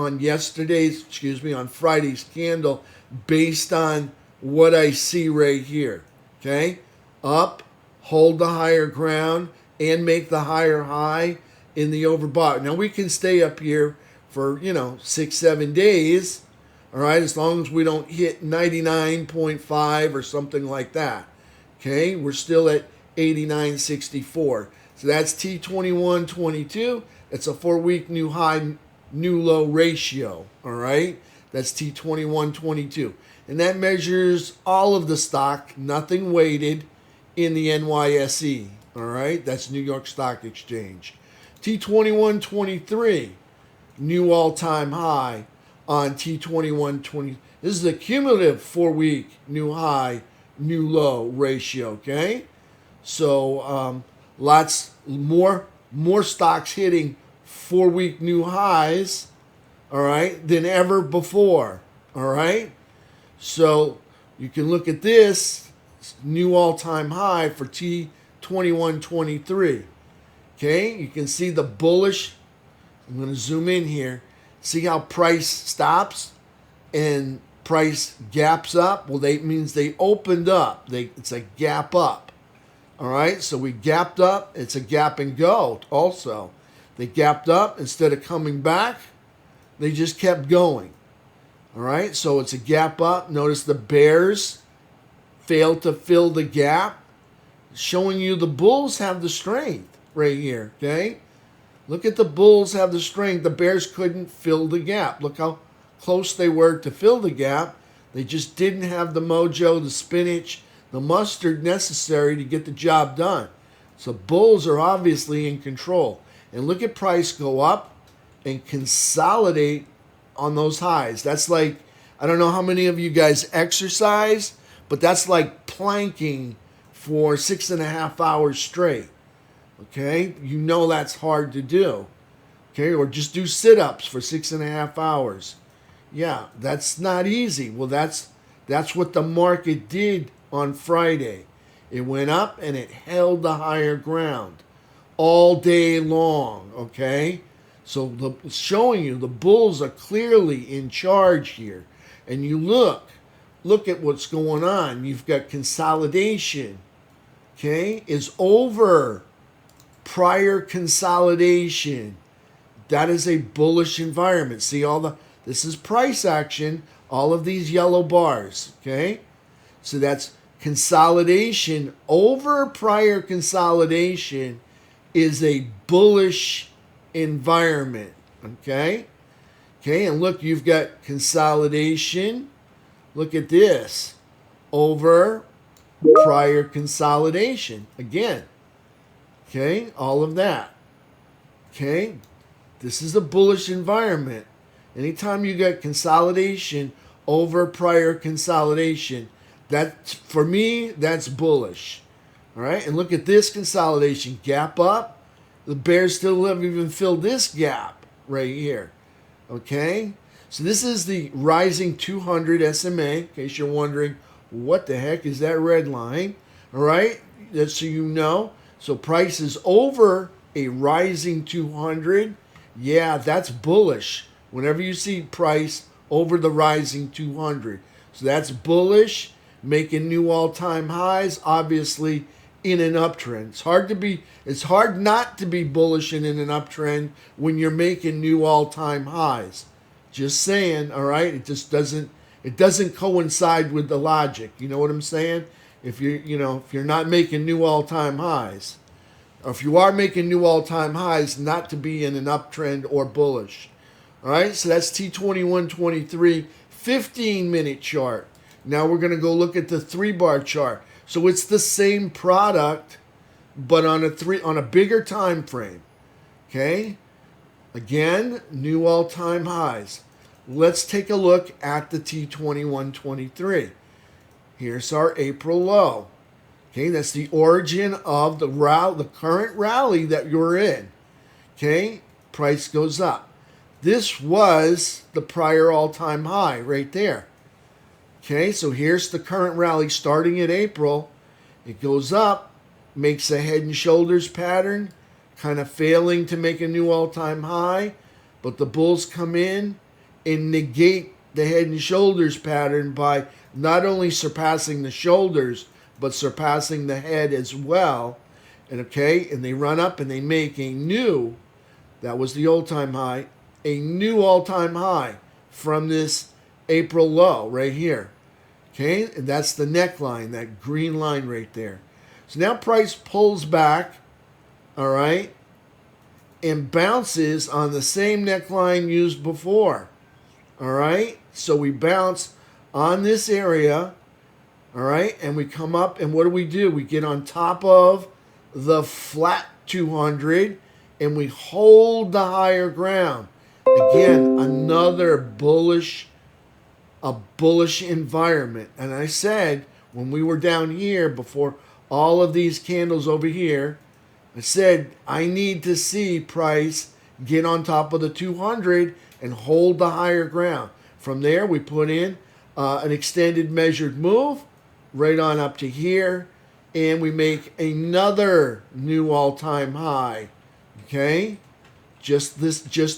candle based on what I see right here. Okay? Up, hold the higher ground, and make the higher high in the overbought. Now, we can stay up here for, 6-7 days, all right, as long as we don't hit 99.5 or something like that. Okay, we're still at 89.64. So that's T2122. That's a 4-week new high, new low ratio, all right? That's T2122. And that measures all of the stock, nothing weighted, in the NYSE, all right? That's New York Stock Exchange. T21.23, new all-time high on T21.20. This is a cumulative 4-week new high, new low ratio, okay? So lots more stocks hitting 4-week new highs, all right, than ever before, all right? So you can look at this new all-time high for T21.23. Okay, you can see the bullish. I'm going to zoom in here. See how price stops and price gaps up? Well, that means they opened up. It's a gap up. All right, so we gapped up. It's a gap and go also. They gapped up. Instead of coming back, they just kept going. All right, so it's a gap up. Notice the bears failed to fill the gap, showing you the bulls have the strength right here, okay? Look at the bulls have the strength. The bears couldn't fill the gap. Look how close they were to fill the gap. They just didn't have the mojo, the spinach, the mustard necessary to get the job done. So bulls are obviously in control. And look at price go up and consolidate on those highs. That's like, I don't know how many of you guys exercise, but that's like planking for 6.5 hours straight. Okay, you know that's hard to do. Okay, or just do sit-ups for 6.5 hours. Yeah, that's not easy. Well, that's what the market did on Friday. It went up and it held the higher ground all day long. Okay, so it's showing you the bulls are clearly in charge here. And you look at what's going on. You've got consolidation. Okay, is over prior consolidation. That is a bullish environment. See this is price action, all of these yellow bars, okay? So that's consolidation over prior consolidation is a bullish environment, okay? Okay, and look, you've got consolidation. Look at this. Over prior consolidation. Again, okay, all of that. Okay, this is a bullish environment. Anytime you get consolidation over prior consolidation, that for me, that's bullish. All right, and look at this consolidation gap up. The bears still haven't even filled this gap right here. Okay, so this is the rising 200 SMA. In case you're wondering, what the heck is that red line? All right, that's so you know. So price is over a rising 200. Yeah, that's bullish. Whenever you see price over the rising 200. So that's bullish, making new all-time highs, obviously in an uptrend. It's hard not to be bullish in an uptrend when you're making new all-time highs. Just saying, all right? It just doesn't coincide with the logic. You know what I'm saying? If you're not making new all-time highs, or if you are making new all-time highs, not to be in an uptrend or bullish. All right, so that's T21.23 15-minute chart. Now we're going to go look at the 3-bar chart. So it's the same product, but on a bigger time frame. Okay, again, new all-time highs. Let's take a look at the T21.23. Here's our April low. Okay, that's the origin of the current rally that you're in. Okay, price goes up. This was the prior all-time high right there. Okay, so here's the current rally starting in April. It goes up, makes a head and shoulders pattern, kind of failing to make a new all-time high, but the bulls come in and negate the head and shoulders pattern by not only surpassing the shoulders, but surpassing the head as well. And and they run up and they make a new, that was the all-time high, a new all-time high from this April low right here. Okay, and that's the neckline, that green line right there. So now price pulls back, all right, and bounces on the same neckline used before. All right, so we bounce on this area, all right, and we come up, and what do? We get on top of the flat 200, and we hold the higher ground. Again, another bullish environment. And I said when we were down here before all of these candles over here, I said I need to see price get on top of the 200 and hold the higher ground. From there, we put in an extended measured move right on up to here, and we make another new all-time high. Okay, just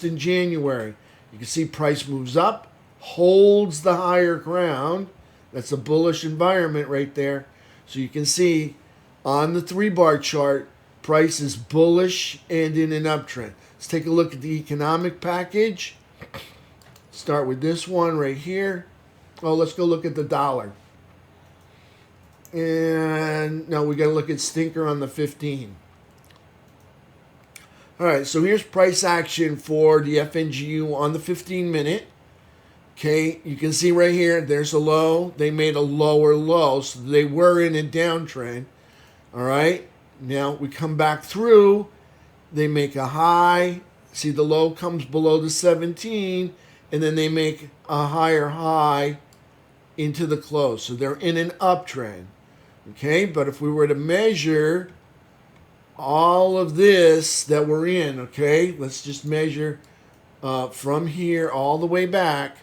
in January, you can see price moves up, holds the higher ground. That's a bullish environment right there. So you can see on the 3-bar chart, price is bullish and in an uptrend. Let's take a look at the economic package. Start with this one right here. Oh, let's go look at the dollar. And no, we got to look at stinker on the 15. All right, so here's price action for the FNGU on the 15-minute. Okay, you can see right here, there's a low. They made a lower low, so they were in a downtrend. All right, now we come back through. They make a high. See, the low comes below the 17, and then they make a higher high into the close. So they're in an uptrend. Okay, but if we were to measure all of this that we're in, okay, let's just measure from here all the way back.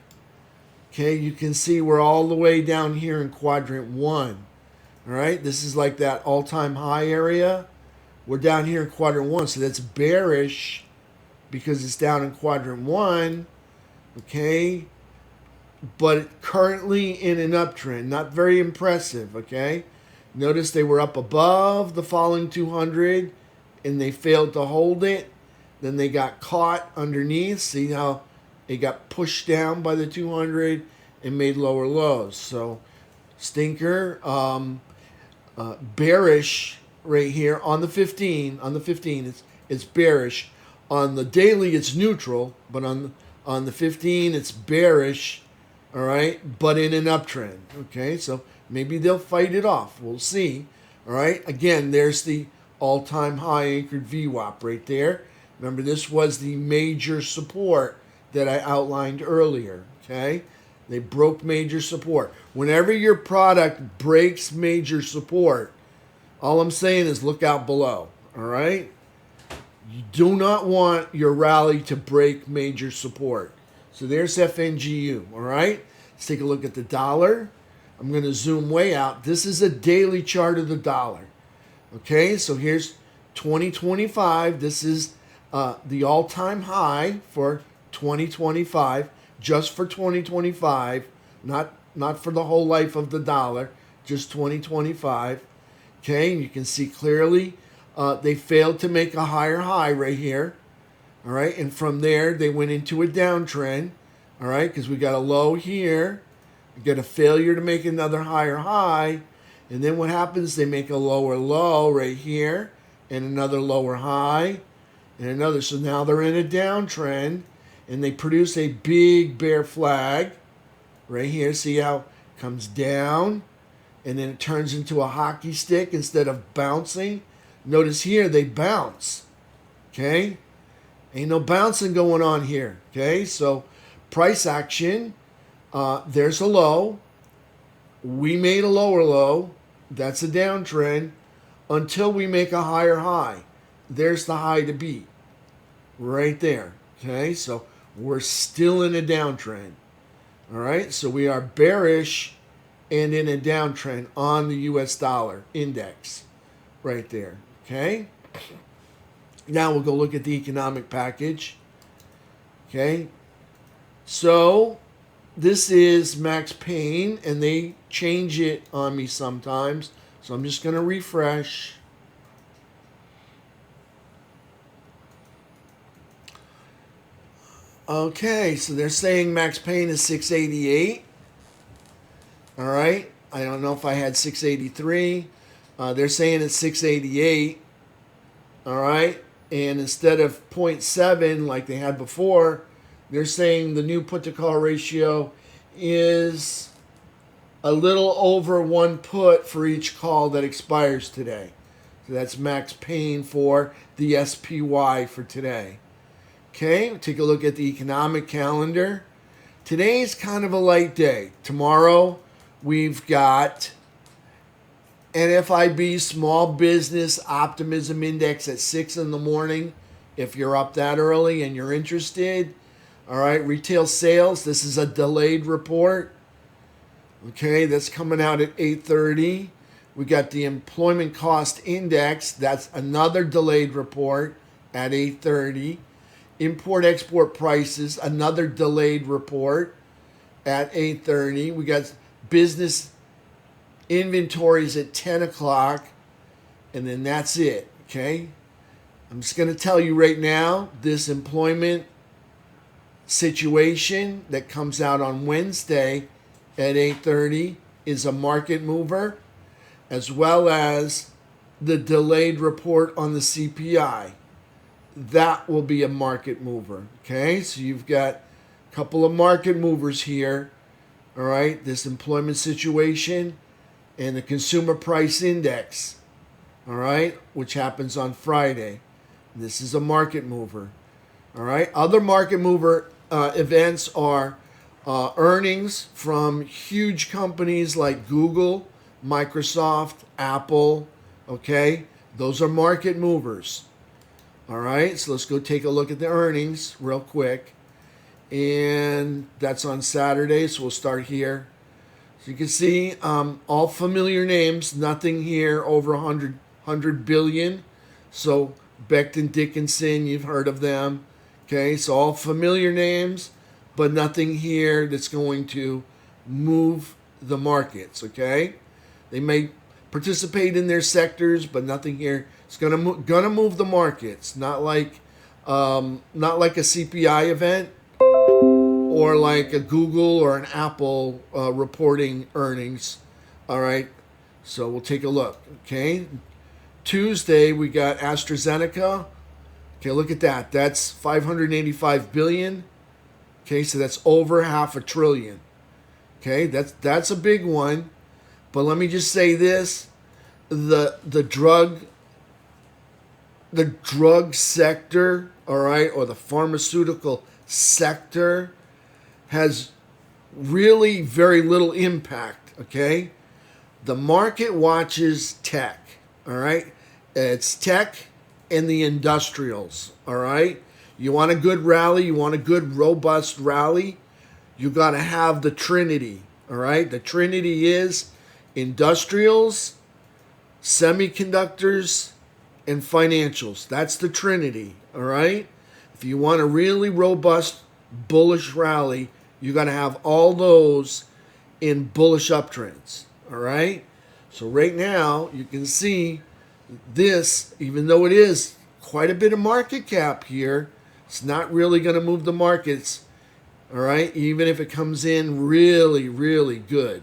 Okay, you can see we're all the way down here in quadrant 1. All right, this is like that all-time high area. We're down here in quadrant 1, so that's bearish because it's down in quadrant 1. Okay, but currently in an uptrend, not very impressive. Okay, notice they were up above the falling 200 and they failed to hold it. Then they got caught underneath. See how it got pushed down by the 200 and made lower lows. So stinker, bearish right here on the 15. On the 15, it's bearish. On the daily, it's neutral, but on the 15, it's bearish. All right, but in an uptrend. Okay, so maybe they'll fight it off. We'll see. All right, again, there's the all-time high anchored VWAP right there. Remember, this was the major support that I outlined earlier. Okay, they broke major support. Whenever your product breaks major support, all I'm saying is look out below. All right, you do not want your rally to break major support. So there's FNGU. All right, let's take a look at the dollar. I'm going to zoom way out. This is a daily chart of the dollar. Okay, so here's 2025. This is the all-time high for 2025, just for 2025, not for the whole life of the dollar, just 2025. Okay, and you can see clearly they failed to make a higher high right here. All right, and from there they went into a downtrend. All right, because we got a low here, we got a failure to make another higher high, and then what happens? They make a lower low right here, and another lower high, and another. So now they're in a downtrend, and they produce a big bear flag right here. See how it comes down, and then it turns into a hockey stick instead of bouncing. Notice here they bounce. Okay, ain't no bouncing going on here. Okay, so price action. There's a low. We made a lower low. That's a downtrend until we make a higher high. There's the high to beat right there. Okay, so we're still in a downtrend. All right, so we are bearish and in a downtrend on the US dollar index right there. Okay, now we'll go look at the economic package. Okay, so this is Max Payne, and they change it on me sometimes. So I'm just going to refresh. Okay, so they're saying Max Payne is 688. All right, I don't know if I had 683. They're saying it's 688. All right, and instead of 0.7 like they had before, they're saying the new put-to-call ratio is a little over 1 put for each call that expires today. So that's Max Payne for the SPY for today. Okay, take a look at the economic calendar. Today's kind of a light day. Tomorrow we've got NFIB Small Business Optimism Index at 6 in the morning. If you're up that early and you're interested. All right, retail sales. This is a delayed report. Okay, that's coming out at 8:30. We got the employment cost index. That's another delayed report at 8:30. Import-export prices, another delayed report at 8:30. We got business inventories at 10 o'clock, and then that's it, okay? I'm just going to tell you right now, this employment situation that comes out on Wednesday at 8:30 is a market mover, as well as the delayed report on the CPI. That will be a market mover, okay? So you've got a couple of market movers here, all right? This employment situation and the consumer price index, all right, which happens on Friday. This is a market mover, all right? Other market mover events are earnings from huge companies like Google, Microsoft, Apple, okay? Those are market movers, all right? So let's go take a look at the earnings real quick. And that's on Saturday, so we'll start here. So you can see all familiar names, nothing here over 100 billion. So Becton Dickinson, you've heard of them. Okay, so all familiar names, but nothing here that's going to move the markets, okay? They may participate in their sectors, but nothing here. It's gonna move the markets, not like a CPI event or like a Google or an Apple reporting earnings. All right, so we'll take a look. Okay, Tuesday we got AstraZeneca. Okay, look at that. That's 585 billion. Okay, so that's over $500 billion. Okay, that's a big one. But let me just say this: the drug sector, all right, or the pharmaceutical sector has really very little impact, okay? The market watches tech, all right? It's tech and the industrials, all right? You want a good rally, you want a good robust rally, you got to have the Trinity, all right? The Trinity is industrials, semiconductors, and financials. That's the Trinity, all right? If you want a really robust, bullish rally, you got to have all those in bullish uptrends, all right? So right now, you can see this, even though it is quite a bit of market cap here, it's not really going to move the markets, all right? Even if it comes in really, really good.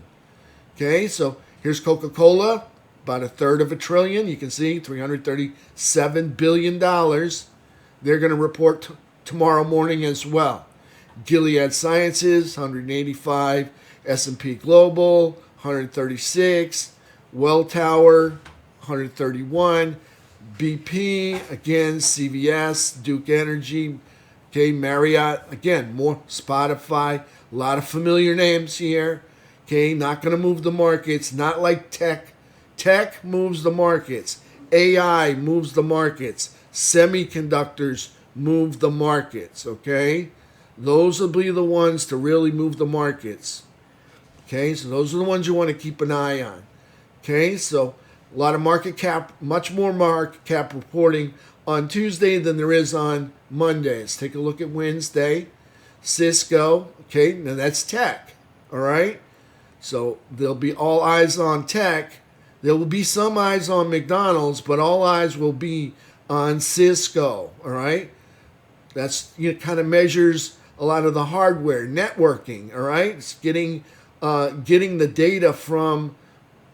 Okay, so here's Coca-Cola, about $1/3 trillion. You can see $337 billion. They're going to report tomorrow morning as well. Gilead Sciences, 185. S&P Global, 136. Welltower, 131. BP, again, CVS, Duke Energy, okay, Marriott, again, more Spotify, a lot of familiar names here. Okay, not going to move the markets, not like tech. Tech moves the markets. AI moves the markets. Semiconductors move the markets, okay? Those will be the ones to really move the markets. Okay, so those are the ones you want to keep an eye on. Okay, so a lot of market cap, much more market cap reporting on Tuesday than there is on Monday. Let's take a look at Wednesday. Cisco, okay, now that's tech, all right? So there'll be all eyes on tech. There will be some eyes on McDonald's, but all eyes will be on Cisco, all right? That's, kind of measures a lot of the hardware, networking, all right? It's getting the data from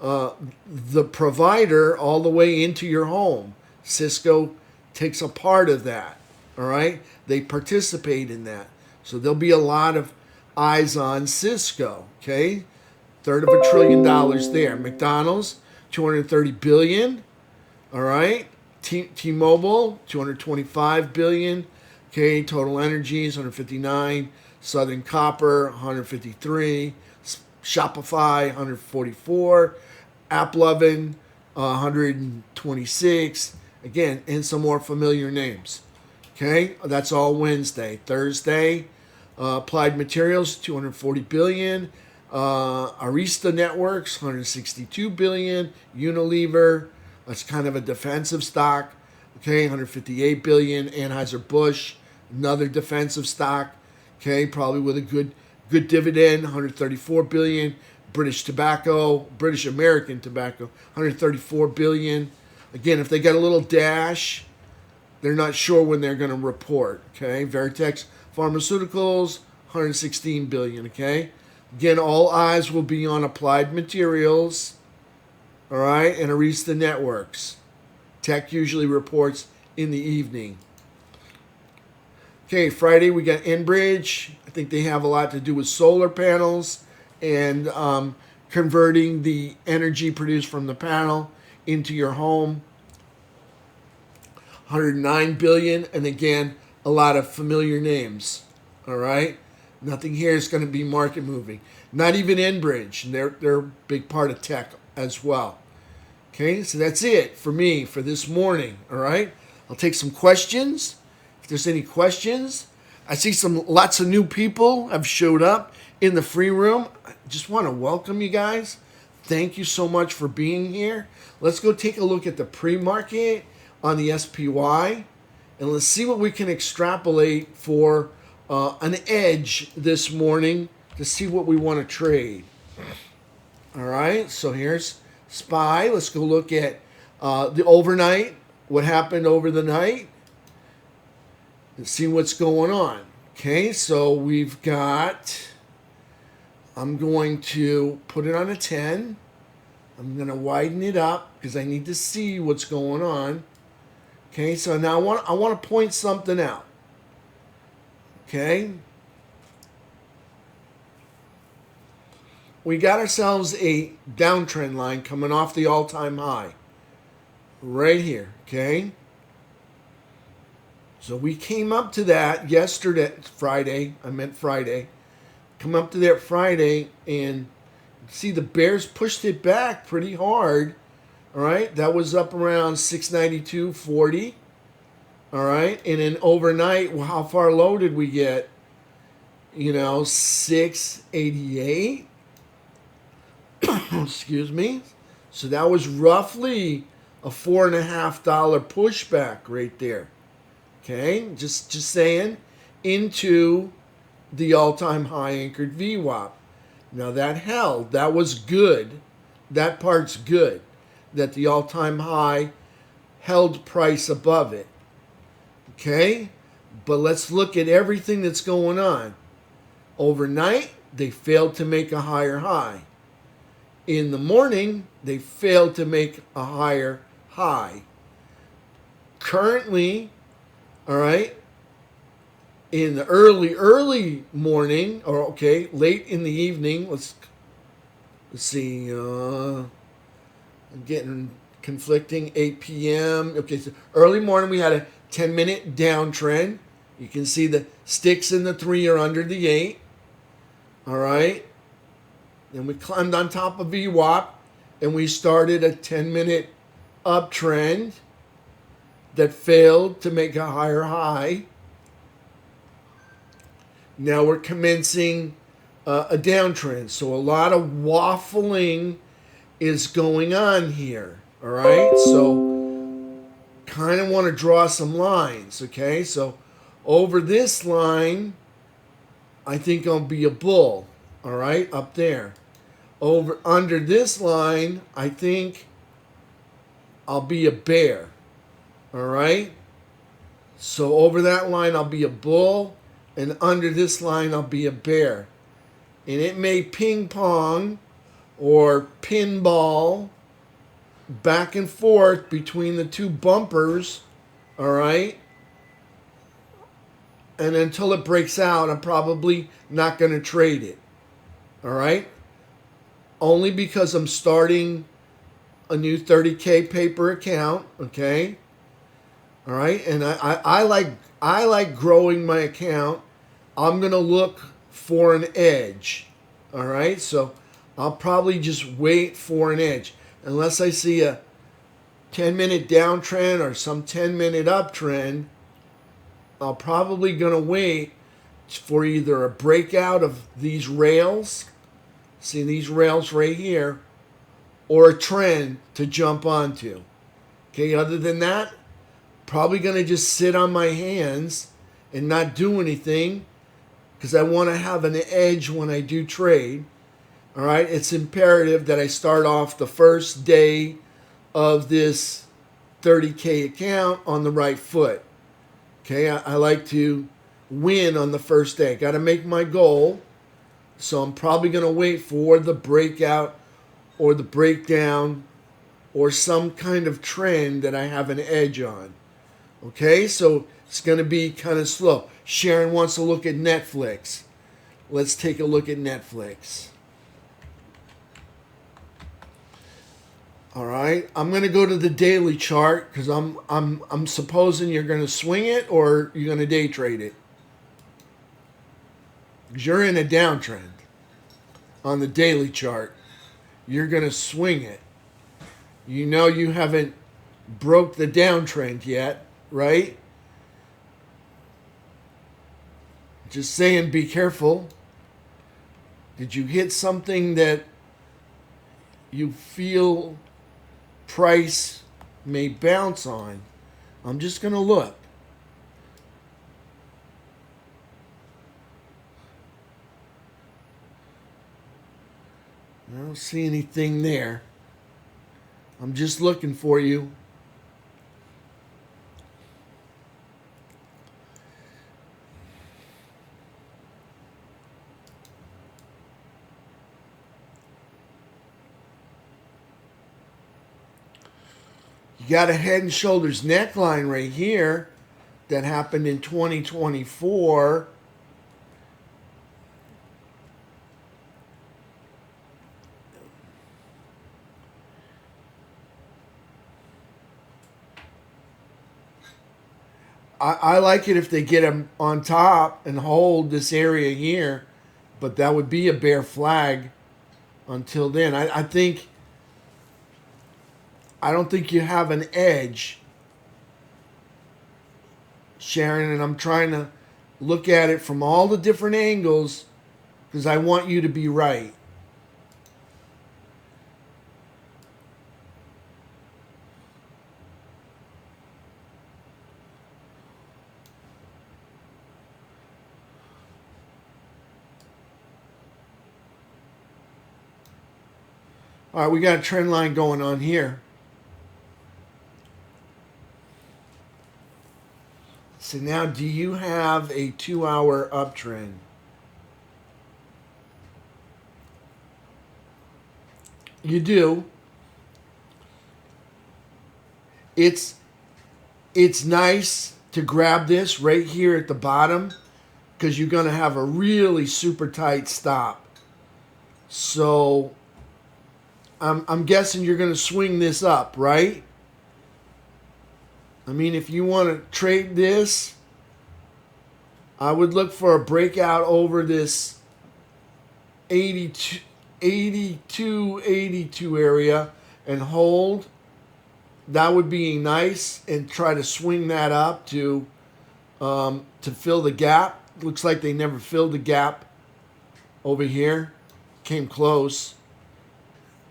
the provider all the way into your home. Cisco takes a part of that, all right? They participate in that. So there'll be a lot of eyes on Cisco, okay? $1/3 trillion there. McDonald's, $230 billion. All right. T-Mobile, 225 billion. Okay, Total Energies, 159. Southern Copper, 153. Shopify, 144. AppLovin, 126. Again, and some more familiar names. Okay, that's all Wednesday. Thursday, Applied Materials, 240 billion. Arista Networks, 162 billion. Unilever, that's kind of a defensive stock. Okay, 158 billion. Anheuser-Busch, another defensive stock. Okay, probably with a good dividend, 134 billion. British American Tobacco, 134 billion. Again, if they get a little dash, they're not sure when they're going to report. Okay, Vertex Pharmaceuticals, 116 billion. Okay, again, all eyes will be on Applied Materials. All right, and Arista Networks. Tech usually reports in the evening. Okay, Friday we got Enbridge. I think they have a lot to do with solar panels and converting the energy produced from the panel into your home. 109 billion, and again, a lot of familiar names. All right, nothing here is going to be market moving. Not even Enbridge, and they're a big part of tech as well. Okay, so that's it for me for this morning. All right, I'll take some questions. If there's any questions, I see lots of new people have showed up in the free room. I just want to welcome you guys. Thank you so much for being here. Let's go take a look at the pre-market on the SPY, and let's see what we can extrapolate for an edge this morning to see what we want to trade. All right, so here's SPY. Let's go look at the overnight, what happened over the night, and see what's going on. Okay, so we've got, I'm going to put it on a 10. I'm going to widen it up because I need to see what's going on. Okay, so now I want to point something out. Okay. We got ourselves a downtrend line coming off the all-time high. Right here, okay? So we came up to that Friday. Come up to that Friday, and see the bears pushed it back pretty hard. All right, that was up around 692.40. All right, and then overnight, well, how far low did we get? 688. Excuse me. So that was roughly a $4.50 pushback right there. Okay, just saying, into the all-time high anchored VWAP. Now that held. That was good. That part's good. That the all-time high held price above it. Okay, but let's look at everything that's going on. Overnight, they failed to make a higher high. In the morning, they failed to make a higher high. Currently, all right, in the early morning, or okay, late in the evening, let's see, I'm getting conflicting, 8 p.m. Okay, so early morning we had a 10-minute downtrend. You can see the sticks in the 3 are under the 8. All right. Then we climbed on top of VWAP, and we started a 10-minute uptrend that failed to make a higher high. Now we're commencing a downtrend. So a lot of waffling is going on here. All right. So kind of want to draw some lines. Okay. So over this line, I think I'll be a bull. All right. Up there. Under this line, I think I'll be a bear. All right. So over that line, I'll be a bull. And under this line, I'll be a bear. And it may ping pong or pinball back and forth between the two bumpers. All right. And until it breaks out, I'm probably not going to trade it. All right. Only because I'm starting a new 30K paper account, okay? All right, and I like growing my account. I'm gonna look for an edge. All right, so I'll probably just wait for an edge unless I see a 10-minute downtrend or some 10-minute uptrend. I'm probably gonna wait for either a breakout of these rails, see these rails right here, or a trend to jump onto. Okay, other than that, probably going to just sit on my hands and not do anything because I want to have an edge when I do trade. All right, it's imperative that I start off the first day of this 30K account on the right foot. Okay, I like to win on the first day. Got to make my goal. So I'm probably going to wait for the breakout or the breakdown or some kind of trend that I have an edge on. Okay, so it's going to be kind of slow. Sharon wants to look at Netflix. Let's take a look at Netflix. All right, I'm going to go to the daily chart because I'm supposing you're going to swing it or you're going to day trade it. Because you're in a downtrend on the daily chart. You're going to swing it. You know you haven't broke the downtrend yet, right? Just saying, be careful. Did you hit something that you feel price may bounce on? I'm just going to look. I don't see anything there. I'm just looking for you. You got a head and shoulders neckline right here that happened in 2024. I like it if they get them on top and hold this area here, but that would be a bear flag until then. I don't think you have an edge, Sharon, and I'm trying to look at it from all the different angles because I want you to be right. All right, we got a trend line going on here. So now, do you have a 2-hour uptrend? You do. It's nice to grab this right here at the bottom because you're going to have a really super tight stop. So I'm guessing you're going to swing this up, right? I mean, if you want to trade this, I would look for a breakout over this 82, 82 area and hold. That would be nice, and try to swing that up to fill the gap. Looks like they never filled the gap over here. Came close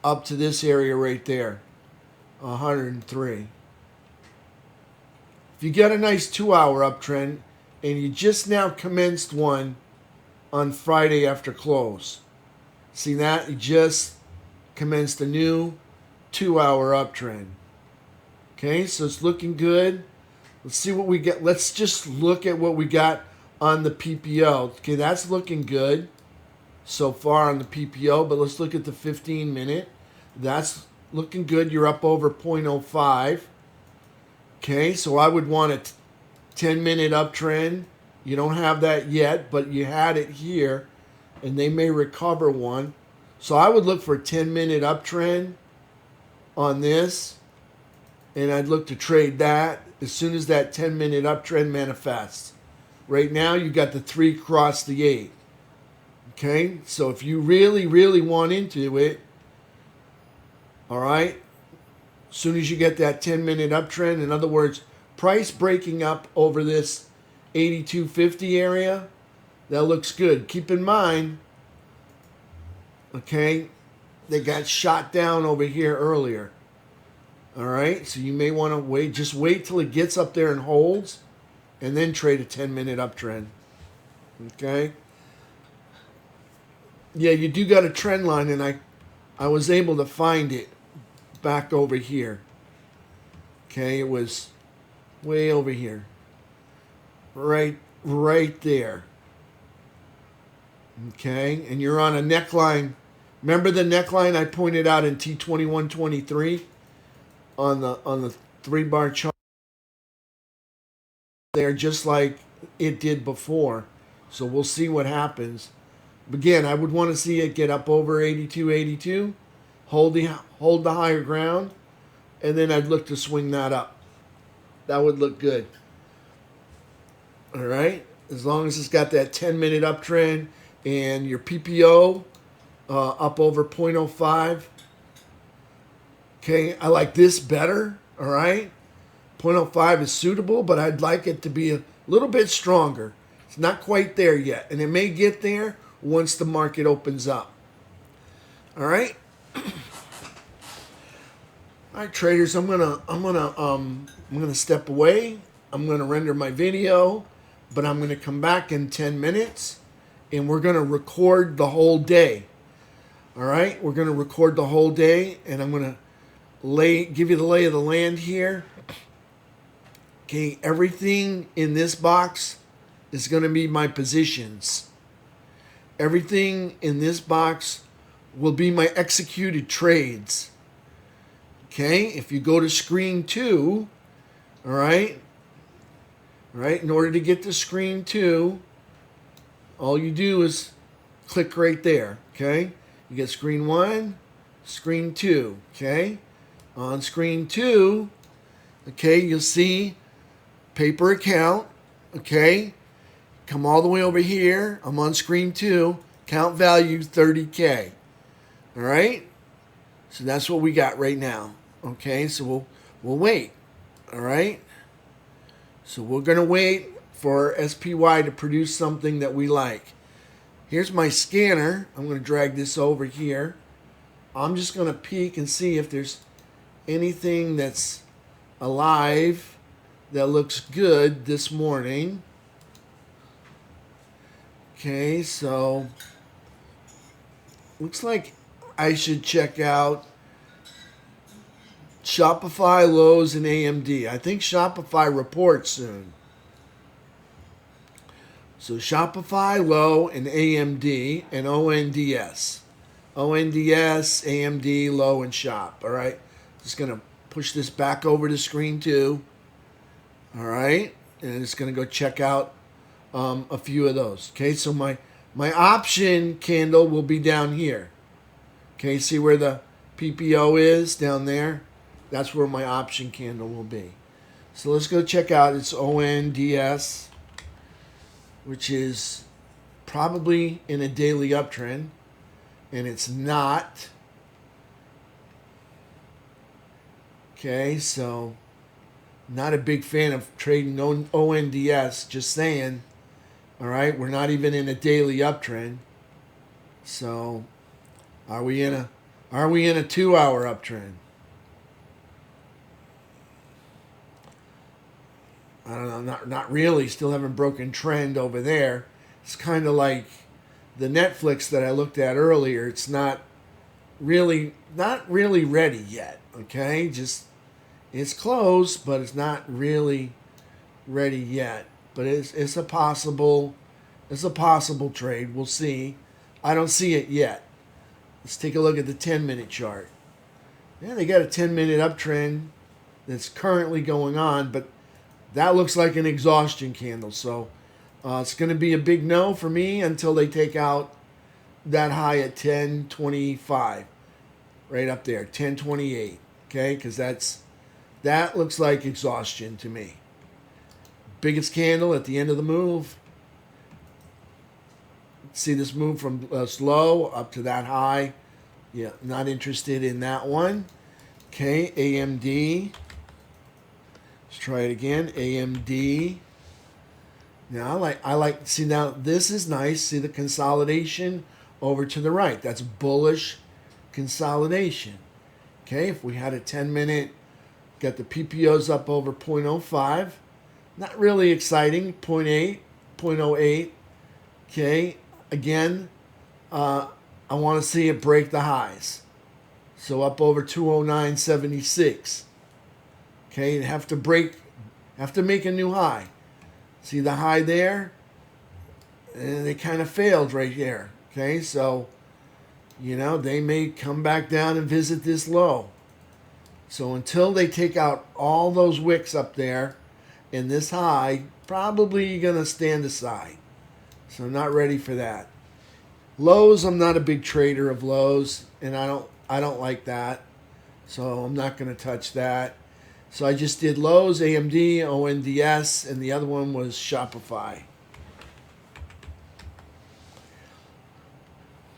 up to this area right there, 103. If you get a nice 2-hour uptrend and you just now commenced one on Friday after close, see that? You just commenced a new 2-hour uptrend. Okay, so it's looking good. Let's see what we get. Let's just look at what we got on the PPO. Okay, that's looking good so far on the PPO, but let's look at the 15-minute. That's looking good. You're up over 0.05. Okay, so I would want a 10-minute uptrend. You don't have that yet, but you had it here, and they may recover one. So I would look for a 10-minute uptrend on this, and I'd look to trade that as soon as that 10-minute uptrend manifests. Right now, you got the 3 cross the 8. Okay, so if you really, really want into it, all right, as soon as you get that 10-minute uptrend, in other words, price breaking up over this 82.50 area, that looks good. Keep in mind, okay, they got shot down over here earlier. All right, so you may want to wait. Just wait till it gets up there and holds, and then trade a 10-minute uptrend. Okay. Yeah, you do got a trend line, and I was able to find it back over here. Okay, it was way over here. Right there. Okay, and you're on a neckline. Remember the neckline I pointed out in T2123 on the 3-bar chart there, just like it did before. So we'll see what happens. Again, I would want to see it get up over 82.82, hold the higher ground, and then I'd look to swing that up. That would look good. All right, as long as it's got that 10-minute uptrend and your PPO up over 0.05. Okay, I like this better. All right, 0.05 is suitable, but I'd like it to be a little bit stronger. It's not quite there yet, and it may get there once the market opens up. All right. All right, traders, I'm gonna step away. I'm gonna render my video, but I'm gonna come back in 10 minutes, and we're gonna record the whole day. All right, we're gonna record the whole day, and I'm gonna give you the lay of the land here. Okay, everything in this box is gonna be my positions. Everything in this box will be my executed trades. Okay, if you go to screen 2, all right, in order to get to screen 2, all you do is click right there, okay? You get screen 1, screen 2, okay? On screen 2, okay, you'll see paper account, okay? Come all the way over here. I'm on screen 2. Count value 30K. All right? So that's what we got right now. Okay, so we'll wait. All right? So we're going to wait for SPY to produce something that we like. Here's my scanner. I'm going to drag this over here. I'm just going to peek and see if there's anything that's alive that looks good this morning. Okay, so looks like I should check out Shopify, Lowe's, and AMD. I think Shopify reports soon. So Shopify, Lowe, and AMD, and ONDS. ONDS, AMD, Lowe, and Shop. All right, just going to push this back over to screen 2. All right, and it's going to go check out a few of those. Okay, so my option candle will be down here. Okay, see where the PPO is down there? That's where my option candle will be. So let's go check out its ONDS, which is probably in a daily uptrend, and it's not. Okay, so not a big fan of trading ONDS, just saying. All right, we're not even in a daily uptrend. So, are we in a 2-hour uptrend? I don't know, not really. Still haven't broken trend over there. It's kind of like the Netflix that I looked at earlier. It's not really ready yet. Okay, just it's close, but it's not really ready yet. But it's a possible trade. We'll see. I don't see it yet. Let's take a look at the 10-minute chart. Yeah, they got a 10-minute uptrend that's currently going on, but that looks like an exhaustion candle. So it's going to be a big no for me until they take out that high at 10.25, right up there, 10.28. Okay, because that looks like exhaustion to me. Biggest candle at the end of the move. See this move from low up to that high. Yeah, not interested in that one. Okay, AMD. Let's try it again. AMD. Now I like see, now this is nice. See the consolidation over to the right. That's bullish consolidation. Okay, if we had a 10-minute, got the PPOs up over 0.05. Not really exciting. 0.8, 0.08. Okay, again, I want to see it break the highs. So up over 209.76. Okay, have to make a new high. See the high there? And they kind of failed right there. Okay, so, they may come back down and visit this low. So until they take out all those wicks up there and this high, probably going to stand aside. So I'm not ready for that. Lows, I'm not a big trader of lows, and I don't like that. So I'm not going to touch that. So I just did lows, AMD, ONDS, and the other one was Shopify.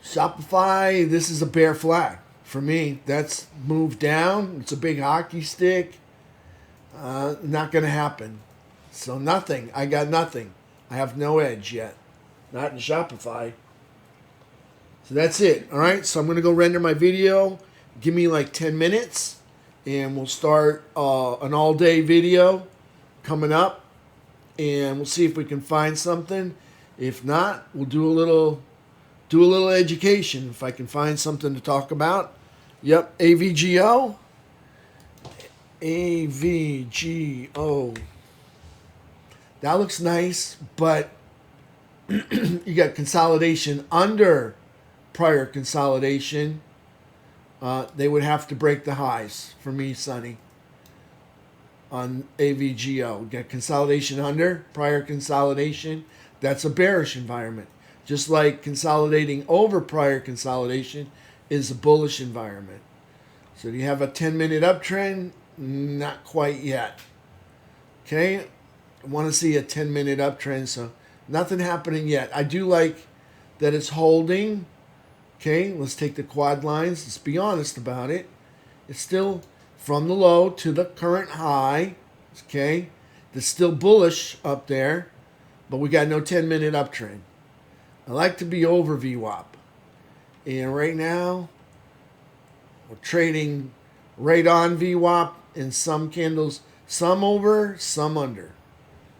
Shopify, this is a bear flag for me. That's moved down. It's a big hockey stick. Not going to happen. So nothing. I got nothing. I have no edge yet. Not in Shopify. So that's it. All right. So I'm going to go render my video. Give me like 10 minutes. And we'll start an all-day video coming up. And we'll see if we can find something. If not, we'll do a little education if I can find something to talk about. Yep, AVGO. AVGO. That looks nice, but you got consolidation under prior consolidation. They would have to break the highs for me, Sonny, on AVGO. We got consolidation under prior consolidation. That's a bearish environment. Just like consolidating over prior consolidation is a bullish environment. So do you have a 10-minute uptrend? Not quite yet. Okay, I want to see a 10-minute uptrend, so nothing happening yet. I do like that it's holding. Okay, let's take the quad lines. Let's be honest about it. It's still from the low to the current high. Okay, it's still bullish up there, but we got no 10-minute uptrend. I like to be over VWAP. And right now, we're trading right on VWAP in some candles, some over, some under.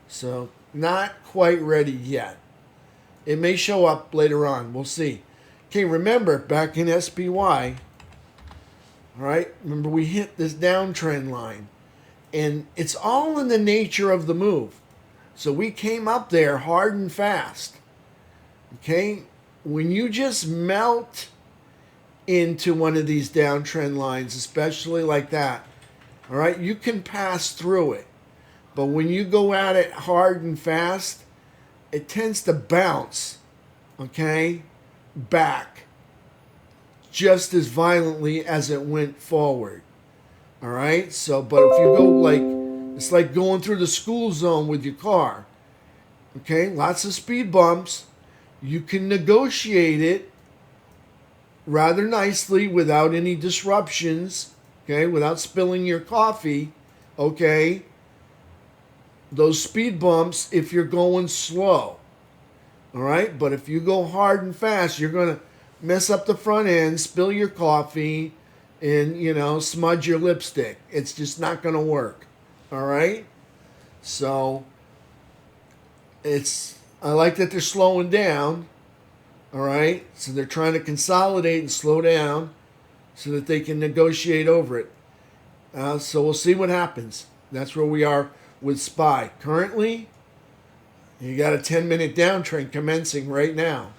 So not quite ready yet. It may show up later on. We'll see. Okay, remember, back in SPY, all right, remember we hit this downtrend line. And it's all in the nature of the move. So we came up there hard and fast. Okay, when you just melt into one of these downtrend lines, especially like that, all right, you can pass through it. But when you go at it hard and fast, it tends to bounce, okay, back just as violently as it went forward. All right, so, but if you go it's like going through the school zone with your car. Okay, lots of speed bumps. You can negotiate it rather nicely without any disruptions, okay, without spilling your coffee, okay, those speed bumps if you're going slow, all right, but if you go hard and fast, you're going to mess up the front end, spill your coffee, and, smudge your lipstick. It's just not going to work, all right, so I like that they're slowing down, all right? So they're trying to consolidate and slow down so that they can negotiate over it. So we'll see what happens. That's where we are with SPY. Currently, you got a 10-minute downtrend commencing right now.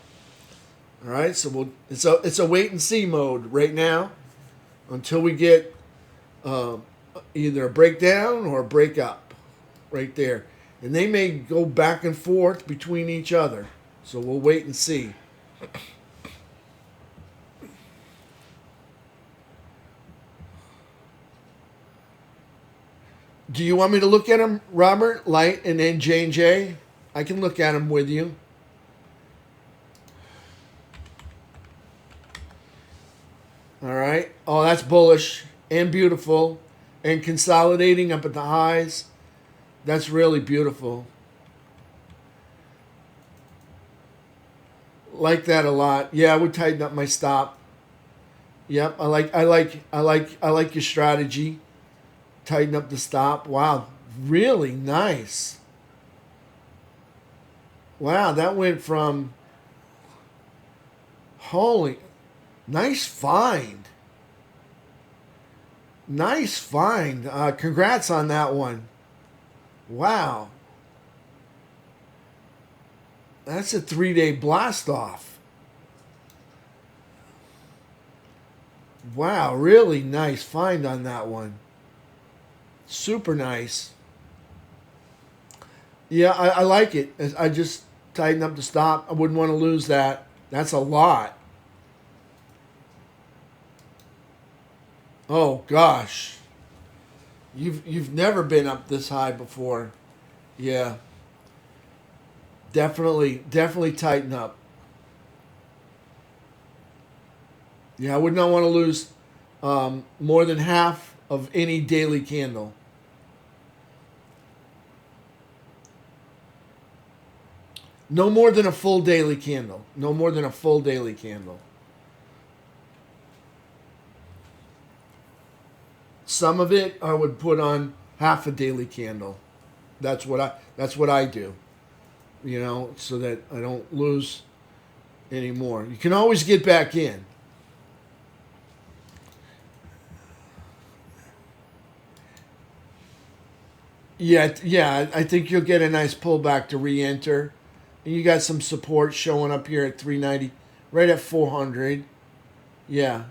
All right, so it's a wait-and-see mode right now until we get either a breakdown or a breakup right there. And they may go back and forth between each other. So we'll wait and see. Do you want me to look at them, Robert, Light, and then J&J? I can look at them with you. All right. Oh, that's bullish and beautiful and consolidating up at the highs. That's really beautiful. Like that a lot. Yeah, I would tighten up my stop. Yep, I like your strategy. Tighten up the stop. Wow, really nice. Wow, that went from holy, nice find. Nice find. Congrats on that one. Wow. That's a 3-day blast off. Wow, really nice find on that one. Super nice. Yeah, I like it. I just tightened up the stop. I wouldn't want to lose that. That's a lot. Oh gosh. You've never been up this high before. Yeah. Definitely tighten up. Yeah, I would not want to lose more than half of any daily candle. No more than a full daily candle. No more than a full daily candle. Some of it I would put on half a daily candle. That's what I do. You know, so that I don't lose any more. You can always get back in. Yeah, I think you'll get a nice pullback to re-enter. And you got some support showing up here at 390, right at 400. Yeah.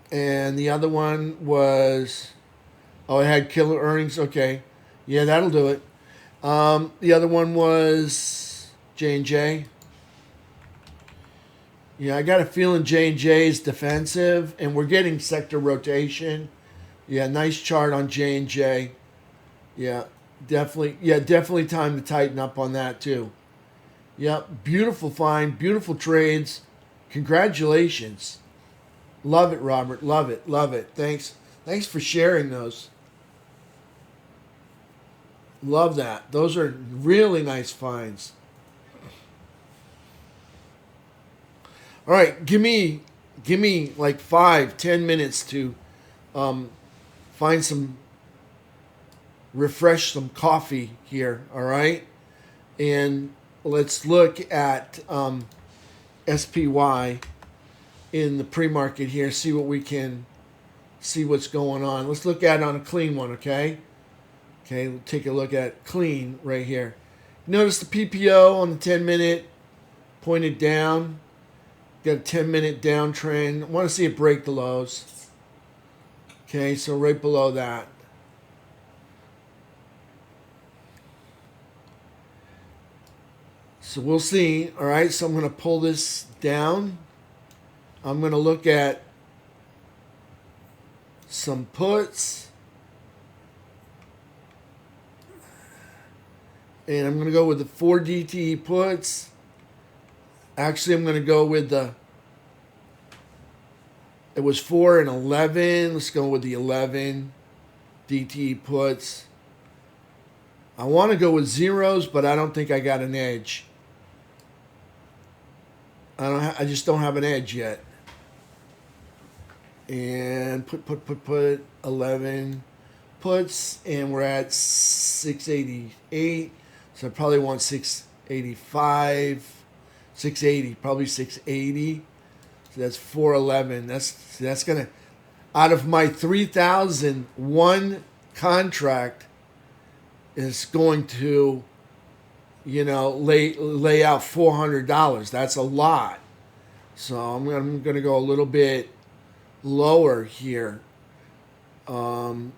And the other one was, oh, it had killer earnings. Okay. Yeah, that'll do it. The other one was J&J. Yeah, I got a feeling J&J is defensive, and we're getting sector rotation. Yeah, nice chart on J&J. Yeah, definitely time to tighten up on that too. Yeah, beautiful find, beautiful trades. Congratulations. Love it, Robert. Love it. Love it. Thanks for sharing those. Love that. Those are really nice finds. All right, give me like 5-10 minutes to find refresh some coffee here. All right, and let's look at SPY in the pre-market here. See what's going on. Let's look at it on a clean one. Okay. Okay, we'll take a look at clean right here. Notice the PPO on the 10-minute pointed down. Got a 10-minute downtrend. I want to see it break the lows. Okay, so right below that. So we'll see. All right, so I'm going to pull this down. I'm going to look at some puts. And I'm going to go with the 4 DTE puts. Actually, I'm going to go with it was 4 and 11. Let's go with the 11 DTE puts. I want to go with zeros, but I don't think I got an edge. I just don't have an edge yet. And put 11 puts, and we're at 688. So I probably want 685, 680, probably 680. So that's 411. That's gonna, out of my 3,000, one contract is going to, lay out $400. That's a lot. So I'm gonna go a little bit lower here. I'm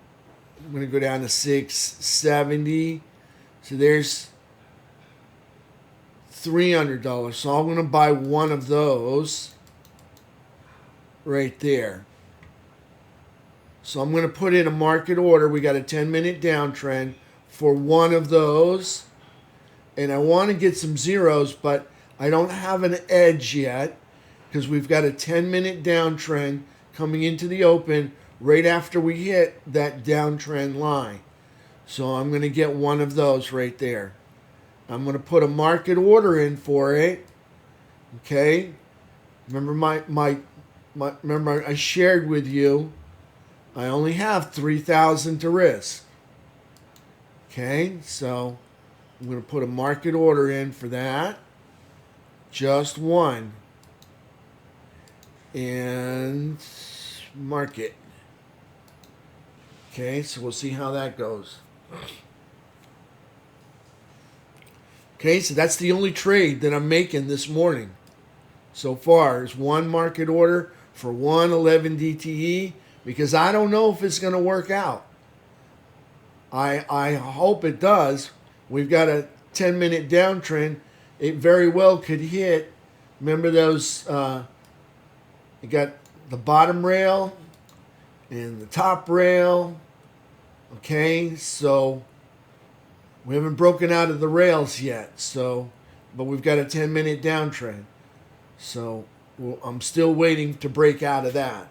gonna go down to 670. So there's $300. So I'm going to buy one of those right there. So I'm going to put in a market order. We got a 10-minute downtrend for one of those. And I want to get some zeros, but I don't have an edge yet because we've got a 10-minute downtrend coming into the open right after we hit that downtrend line. So I'm going to get one of those right there. I'm going to put a market order in for it. Okay. Remember remember I shared with you I only have 3,000 to risk. Okay, so I'm going to put a market order in for that. Just one. And market. Okay, so we'll see how that goes. Okay, so that's the only trade that I'm making this morning. So far is one market order for 111 DTE because I don't know if it's going to work out. I hope it does. We've got a 10-minute downtrend. It very well could hit. Remember those, you got the bottom rail and the top rail. Okay, so we haven't broken out of the rails yet. So, but we've got a 10-minute downtrend. So I'm still waiting to break out of that.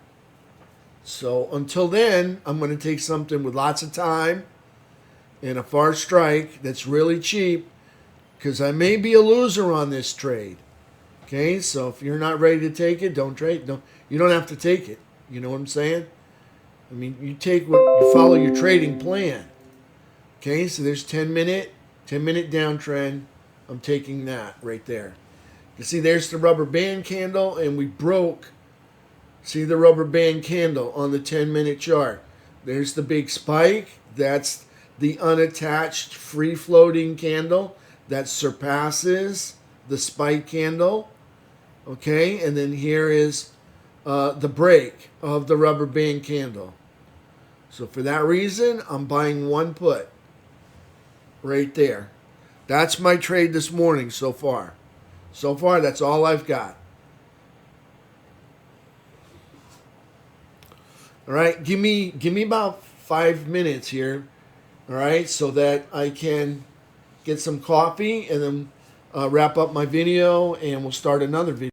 So until then, I'm going to take something with lots of time and a far strike that's really cheap because I may be a loser on this trade. Okay, so if you're not ready to take it, don't trade. You don't have to take it. You know what I'm saying? I mean, you follow your trading plan. Okay, so there's 10-minute downtrend. I'm taking that right there. You see, there's the rubber band candle, and we broke. See the rubber band candle on the 10-minute chart. There's the big spike. That's the unattached free-floating candle that surpasses the spike candle. Okay, and then here is the break of the rubber band candle. So for that reason, I'm buying one put right there. That's my trade this morning so far. So far, that's all I've got. All right, give me about 5 minutes here. All right, so that I can get some coffee and then wrap up my video, and we'll start another video.